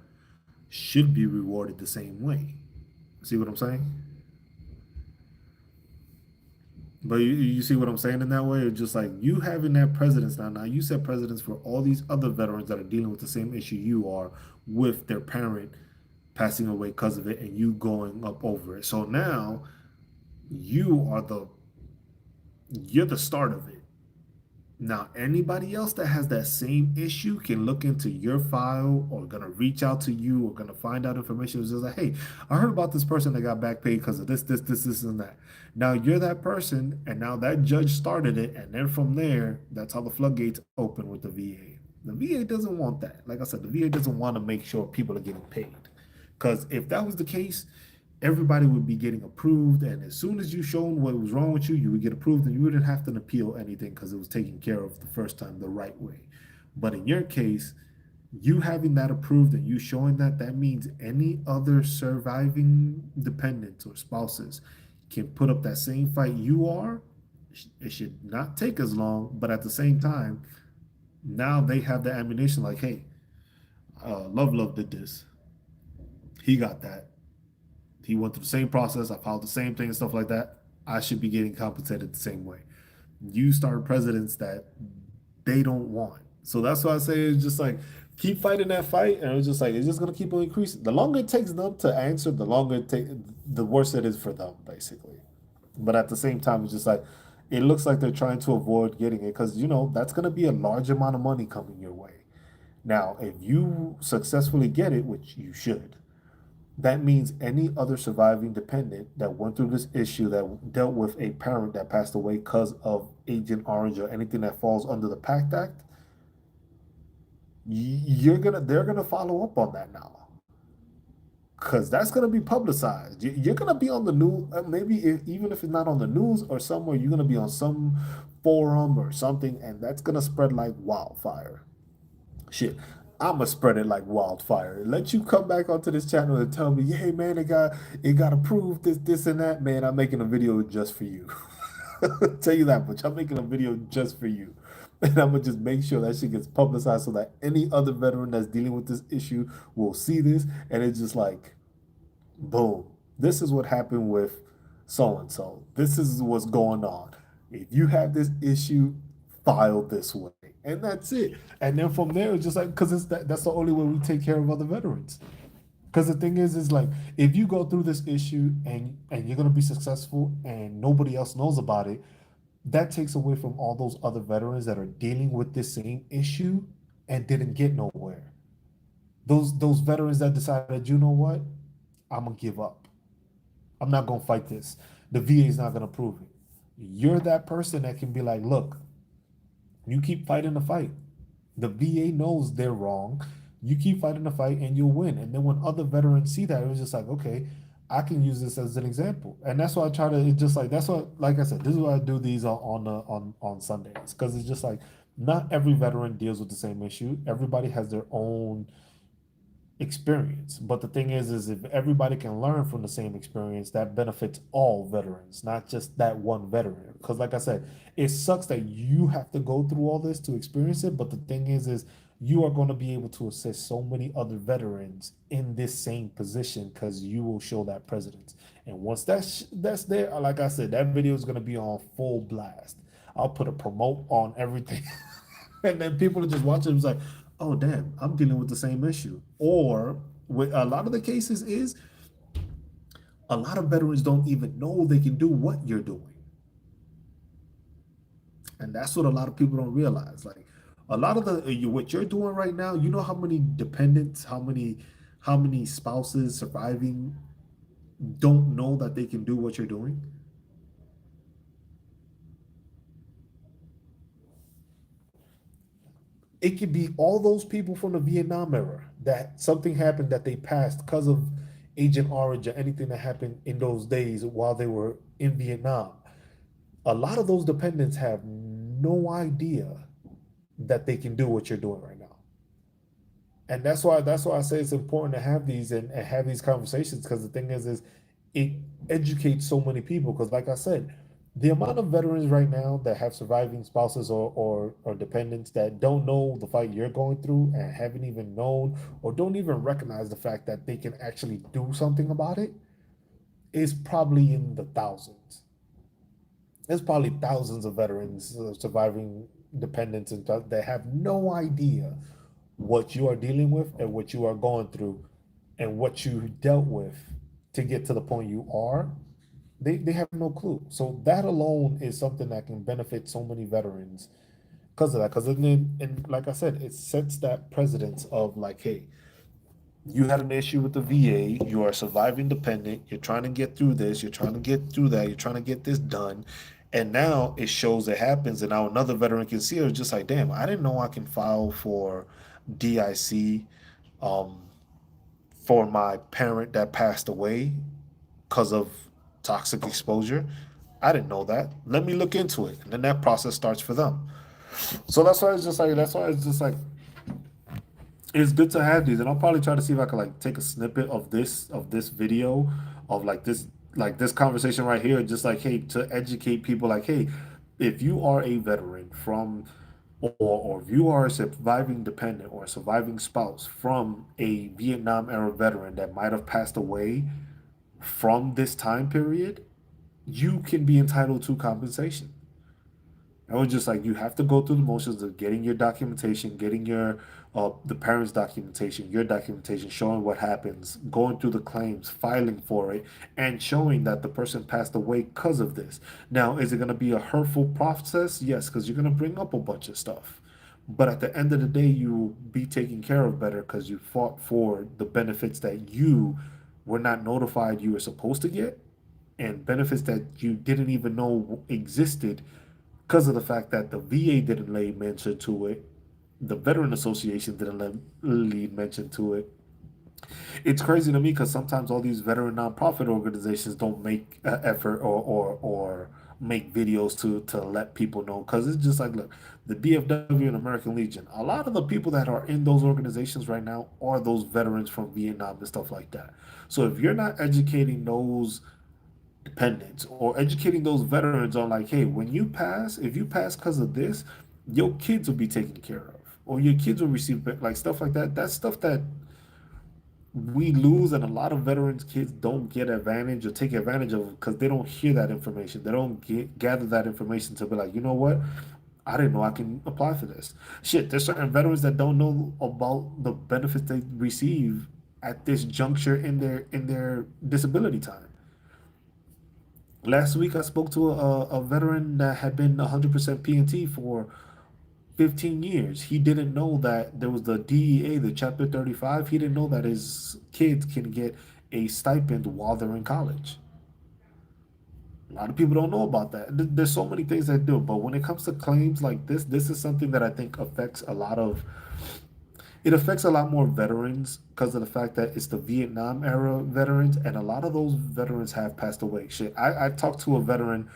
A: should be rewarded the same way. See what I'm saying? But you see what I'm saying in that way? It's just like you having that precedence now. Now you set precedence for all these other veterans that are dealing with the same issue you are with their parent passing away because of it and you going up over it. So now you are you're the start of it. Now, anybody else that has that same issue can look into your file or gonna reach out to you or gonna find out information. It's just like, hey, I heard about this person that got back paid because of this, and that. Now you're that person, and now that judge started it, and then from there, that's how the floodgates open with the VA. The VA doesn't want that. Like I said, the VA doesn't want to make sure people are getting paid. Because if that was the case, everybody would be getting approved, and as soon as you shown what was wrong with you, you would get approved, and you wouldn't have to appeal anything because it was taken care of the first time the right way. But in your case, You having that approved and you showing that, that means any other surviving dependents or spouses can put up that same fight you are. It should not take as long, but at the same time, now they have the ammunition like, hey, Love did this. He got that. He went through the same process. I filed the same thing and stuff like that. I should be getting compensated the same way. You start presidents that they don't want. So that's why I say it's just like keep fighting that fight, and it's just like it's just gonna keep on increasing. The longer it takes them to answer, the longer it take, the worse it is for them, basically. But at the same time, it's just like it looks like they're trying to avoid getting it because that's gonna be a large amount of money coming your way. Now, if you successfully get it, which you should, that means any other surviving dependent that went through this issue that dealt with a parent that passed away because of Agent Orange or anything that falls under the PACT Act, they're gonna follow up on that now because that's gonna be publicized. You're gonna be on the news, maybe even if it's not on the news or somewhere, you're gonna be on some forum or something, and that's gonna spread like wildfire. Shit, I'ma spread it like wildfire. Let you come back onto this channel and tell me, hey man, it got approved, this and that. Man, I'm making a video just for you. Tell you that much. I'm making a video just for you. And I'm gonna just make sure that shit gets publicized so that any other veteran that's dealing with this issue will see this, and it's just like, boom. This is what happened with so and so. This is what's going on. If you have this issue, file this way, and that's it. And then from there, it's just like because that's the only way we take care of other veterans. Because the thing is like if you go through this issue and you're gonna be successful and nobody else knows about it, that takes away from all those other veterans that are dealing with this same issue and didn't get nowhere. Those veterans that decided, you know what, I'm gonna give up. I'm not gonna fight this. The VA is not gonna prove it. You're that person that can be like, look, you keep fighting the fight. The VA knows they're wrong. You keep fighting the fight and you'll win. And then when other veterans see that, it was just like, okay, I can use this as an example. And that's why I try to, it's just like, that's what, like I said, this is why I do these on Sundays. Because it's just like, not every veteran deals with the same issue. Everybody has their own experience. But the thing is if everybody can learn from the same experience, that benefits all veterans, not just that one veteran. Because like I said, it sucks that you have to go through all this to experience it. But the thing is you are going to be able to assist so many other veterans in this same position because you will show that precedence. And once that's there, like I said, that video is going to be on full blast. I'll put a promote on everything. And then people are just watching. It's like, oh damn, I'm dealing with the same issue. Or with a lot of the cases is a lot of veterans don't even know they can do what you're doing. And that's what a lot of people don't realize. Like a lot of what you're doing right now, you know how many dependents, how many spouses surviving don't know that they can do what you're doing. It could be all those people from the Vietnam era that something happened that they passed because of Agent Orange or anything that happened in those days while they were in Vietnam. A lot of those dependents have no idea that they can do what you're doing right now. And that's why I say it's important to have these and have these conversations because the thing is it educates so many people because like I said, the amount of veterans right now that have surviving spouses or dependents that don't know the fight you're going through and haven't even known or don't even recognize the fact that they can actually do something about it is probably in the thousands. There's probably thousands of veterans surviving dependents and stuff that have no idea what you are dealing with and what you are going through and what you dealt with to get to the point you are. They have no clue. So that alone is something that can benefit so many veterans because of that. Because and like I said, it sets that precedence of like, hey, you had an issue with the VA, you are surviving dependent, you're trying to get through this, you're trying to get through that, you're trying to get this done. And now it shows it happens, and now another veteran can see it. It's just like, damn, I didn't know I can file for DIC um, for my parent that passed away because of toxic exposure. I didn't know that. Let me look into it. And then that process starts for them. So that's why it's just like it's good to have these, and I'll probably try to see if I can like take a snippet of this video of like this conversation right here, just like hey, to educate people like hey, if you are a veteran from or if you are a surviving dependent or a surviving spouse from a Vietnam era veteran that might have passed away from this time period, you can be entitled to compensation. I was just like, you have to go through the motions of getting your documentation, getting your the parents' documentation, your documentation, showing what happens, going through the claims, filing for it, and showing that the person passed away because of this. Now, is it going to be a hurtful process? Yes, because you're going to bring up a bunch of stuff. But at the end of the day, you will be taken care of better because you fought for the benefits that you were not notified you were supposed to get, and benefits that you didn't even know existed because of the fact that the VA didn't lay mention to it, the Veteran Association didn't lead mention to it. It's crazy to me because sometimes all these veteran nonprofit organizations don't make effort or make videos to let people know because it's just like look, the BFW and American Legion, a lot of the people that are in those organizations right now are those veterans from Vietnam and stuff like that. So if you're not educating those dependents or educating those veterans on like hey, when you pass, if you pass because of this, your kids will be taken care of or your kids will receive like stuff like that. That's stuff that we lose and a lot of veterans kids don't get advantage or take advantage of because they don't hear that information, they don't gather that information to be like, you know what, I didn't know I can apply for this. Shit, there's certain veterans that don't know about the benefits they receive at this juncture in their disability time. Last week, I spoke to a veteran that had been 100% PNT for 15 years. He didn't know that there was the DEA, the Chapter 35. He didn't know that his kids can get a stipend while they're in college. A lot of people don't know about that. There's so many things that do, but when it comes to claims like this is something that I think affects a lot of it affects a lot more veterans because of the fact that it's the Vietnam era veterans, and a lot of those veterans have passed away. Shit, I talked to a veteran,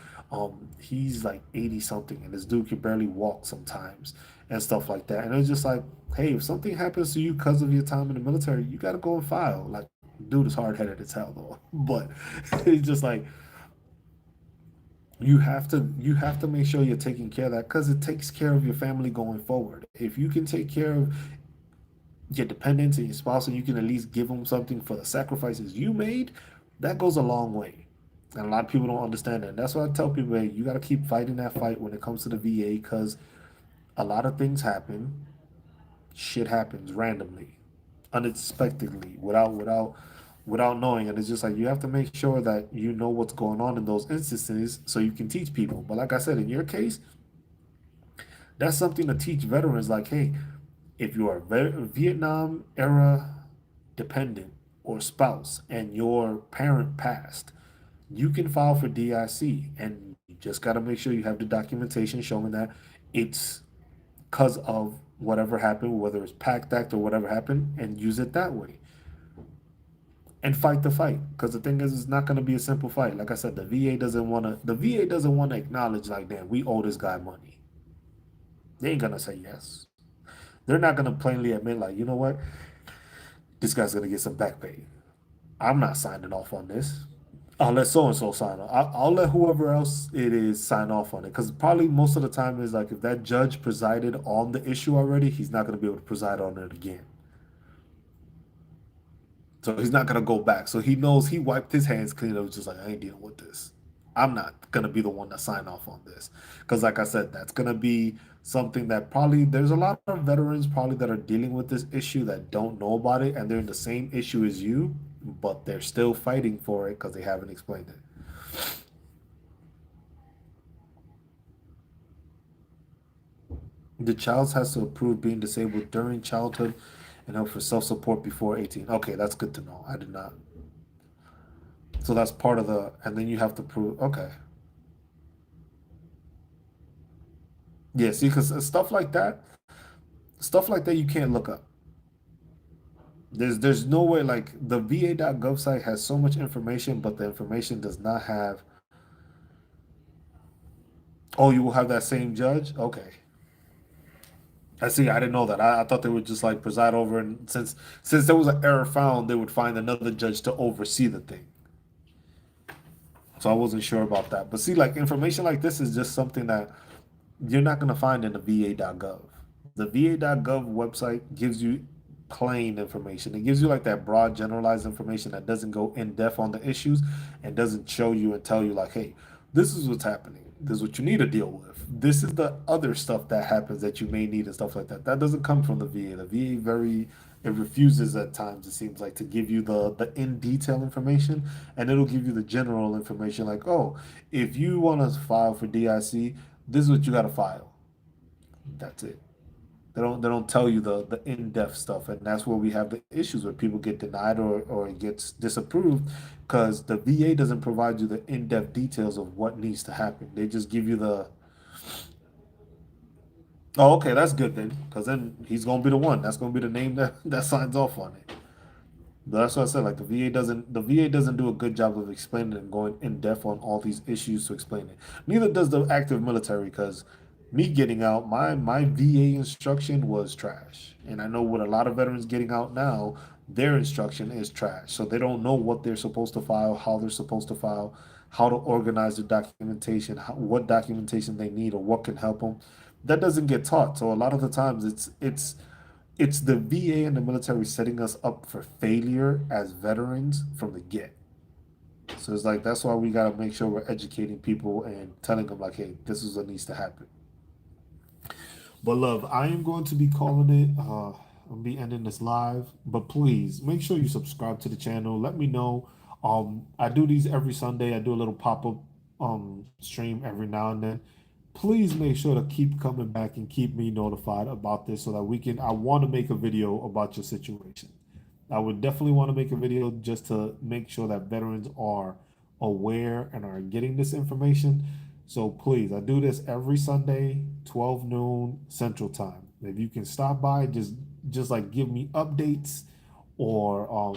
A: he's like 80 something, and this dude can barely walk sometimes and stuff like that. And it's just like, hey, if something happens to you because of your time in the military, you got to go and file. Like, dude is hard headed as hell though, but it's just like you have to make sure you're taking care of that because it takes care of your family going forward. If you can take care of your dependents and your spouse, and you can at least give them something for the sacrifices you made, that goes a long way. And a lot of people don't understand that. And that's why I tell people, hey, you got to keep fighting that fight when it comes to the VA because a lot of things happen. Shit happens randomly, unexpectedly, without knowing. And it's just like you have to make sure that you know what's going on in those instances so you can teach people. But like I said, in your case, that's something to teach veterans. Like, hey, if you are Vietnam era dependent or spouse and your parent passed, you can file for DIC and you just got to make sure you have the documentation showing that it's because of whatever happened, whether it's PACT Act or whatever happened, and use it that way and fight the fight. Because the thing is, it's not going to be a simple fight. Like I said, the VA doesn't want to acknowledge like, damn, we owe this guy money. They ain't gonna say yes. They're not gonna plainly admit, like, you know what, this guy's gonna get some back pay. I'm not signing off on this. I'll let so and so sign off. I'll let whoever else it is sign off on it. Because probably most of the time is like if that judge presided on the issue already, he's not gonna be able to preside on it again. So he's not gonna go back. So he knows he wiped his hands clean. It was just like I ain't dealing with this. I'm not gonna be the one to sign off on this because, like I said, that's gonna be something that probably there's a lot of veterans probably that are dealing with this issue that don't know about it, and they're in the same issue as you, but they're still fighting for it because they haven't explained it. The child has to approve being disabled during childhood and help for self-support before 18. Okay, that's good to know. I did not. So that's part of the, and then you have to prove. Okay, yeah. See, because stuff like that, you can't look up. There's no way like the VA.gov site has so much information, but the information does not have. Oh, you will have that same judge. Okay, I see. I didn't know that. I thought they would just like preside over, and since there was an error found, they would find another judge to oversee the thing. So I wasn't sure about that. But see, like information like this is just something that you're not going to find in the VA.gov. The VA.gov website gives you plain information. It gives you like that broad, generalized information that doesn't go in depth on the issues and doesn't show you and tell you, like, hey, this is what's happening. This is what you need to deal with. This is the other stuff that happens that you may need and stuff like that. That doesn't come from the VA. The VA it refuses at times, it seems like, to give you the in detail information, and it'll give you the general information like, oh, if you want to file for DIC, this is what you got to file. That's it. They don't tell you the in-depth stuff, and that's where we have the issues where people get denied or it gets disapproved because the VA doesn't provide you the in-depth details of what needs to happen. They just give you the, oh, okay, that's good then, because then he's gonna be the one. That's gonna be the name that signs off on it. But that's what I said. Like the VA doesn't do a good job of explaining and going in depth on all these issues to explain it. Neither does the active military, because me getting out, my VA instruction was trash, and I know with a lot of veterans getting out now, their instruction is trash. So they don't know what they're supposed to file, how they're supposed to file, how to organize their documentation, what documentation they need, or what can help them. That doesn't get taught. So a lot of the times it's the VA and the military setting us up for failure as veterans from the get. So it's like that's why we gotta make sure we're educating people and telling them like, hey, this is what needs to happen. But love, I am going to be calling it. I'll be ending this live. But please make sure you subscribe to the channel. Let me know. I do these every Sunday. I do a little pop up stream every now and then. Please make sure to keep coming back and keep me notified about this so that we can. I want to make a video about your situation. I would definitely want to make a video just to make sure that veterans are aware and are getting this information. So please, I do this every Sunday, 12 noon Central Time. If you can stop by, just like give me updates, or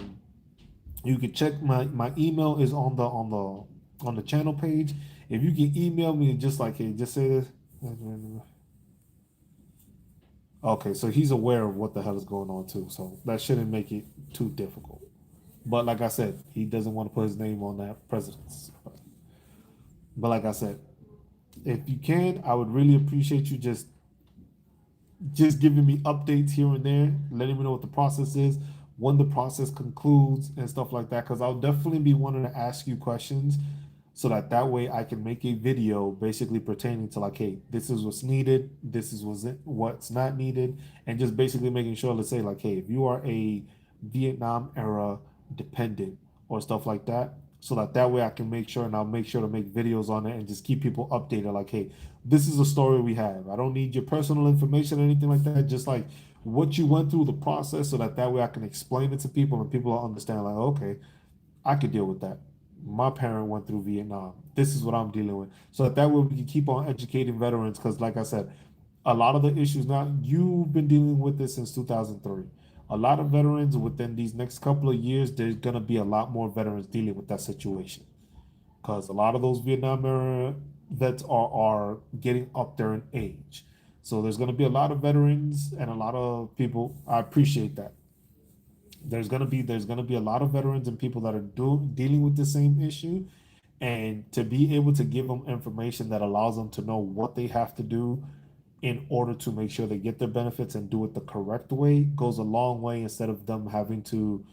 A: you can check my email is on the channel page. If you can email me and just like, hey, just say this. Okay, so he's aware of what the hell is going on too, so that shouldn't make it too difficult. But like I said, he doesn't want to put his name on that president's. But like I said, if you can, I would really appreciate you just giving me updates here and there, letting me know what the process is, when the process concludes, and stuff like that. Because I'll definitely be wanting to ask you questions, so that way I can make a video basically pertaining to like, hey, this is what's needed, this is what's not needed, and just basically making sure to say like, hey, if you are a Vietnam era dependent or stuff like that, so that way I can make sure, and I'll make sure to make videos on it and just keep people updated. Like, hey, this is a story we have. I don't need your personal information or anything like that. Just like what you went through the process, so that way I can explain it to people and people will understand. Like, okay, I could deal with that. My parent went through Vietnam. This is what I'm dealing with. So that way we can keep on educating veterans. Because, like I said, a lot of the issues now, you've been dealing with this since 2003. A lot of veterans within these next couple of years, there's going to be a lot more veterans dealing with that situation. Because a lot of those Vietnam era vets are getting up there in age. So there's going to be a lot of veterans and a lot of people. I appreciate that. There's gonna be a lot of veterans and people that are dealing with the same issue, and to be able to give them information that allows them to know what they have to do in order to make sure they get their benefits and do it the correct way goes a long way, instead of them having to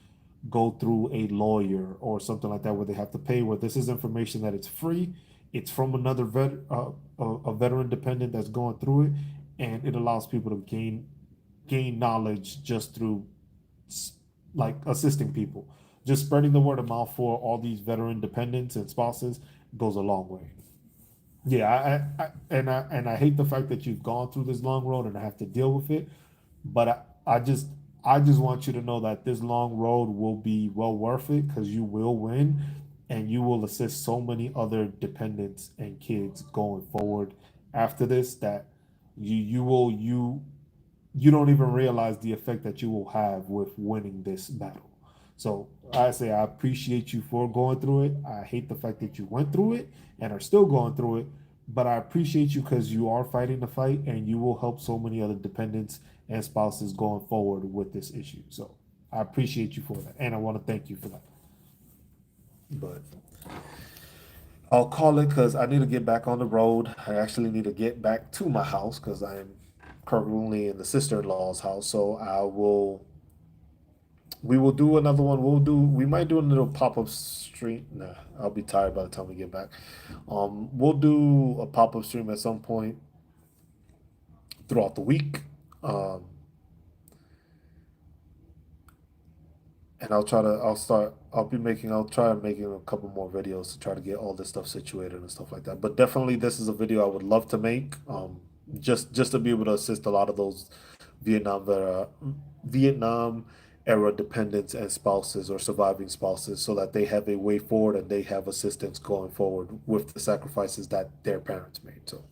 A: go through a lawyer or something like that where they have to pay. Where this is information that it's free, it's from another a veteran dependent that's going through it, and it allows people to gain knowledge just through like assisting people. Just spreading the word of mouth for all these veteran dependents and spouses goes a long way. Yeah, I hate the fact that you've gone through this long road and I have to deal with it. But I just want you to know that this long road will be well worth it, because you will win, and you will assist so many other dependents and kids going forward after this, that you don't even realize the effect that you will have with winning this battle. So I say I appreciate you for going through it. I hate the fact that you went through it and are still going through it, but I appreciate you because you are fighting the fight and you will help so many other dependents and spouses going forward with this issue. So I appreciate you for that, and I want to thank you for that. But I'll call it because I need to get back on the road. I actually need to get back to my house because I am currently in the sister-in-law's house. So we will do another one. We might do a little pop-up stream. Nah, I'll be tired by the time we get back. We'll do a pop-up stream at some point throughout the week. And I'll try making a couple more videos to try to get all this stuff situated and stuff like that. But definitely this is a video I would love to make. Just to be able to assist a lot of those Vietnam Vietnam era dependents and spouses or surviving spouses so that they have a way forward and they have assistance going forward with the sacrifices that their parents made. So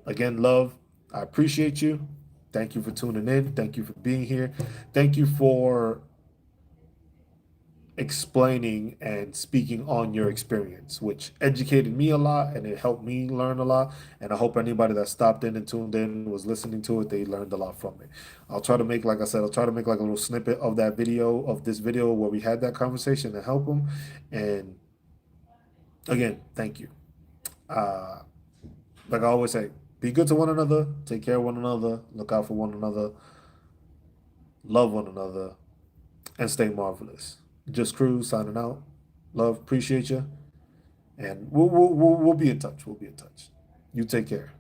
A: again, love, I appreciate you. Thank you for tuning in. Thank you for being here. Thank you for explaining and speaking on your experience, which educated me a lot and it helped me learn a lot. And I hope anybody that stopped in and tuned in was listening to it, they learned a lot from it. I'll try to make, like I said, I'll try to make like a little snippet of this video where we had that conversation to help them. And again, thank you. Like I always say, be good to one another, take care of one another, look out for one another, love one another, and stay marvelous. Just Cruz signing out. Love, appreciate you, and we'll be in touch. We'll be in touch. You take care.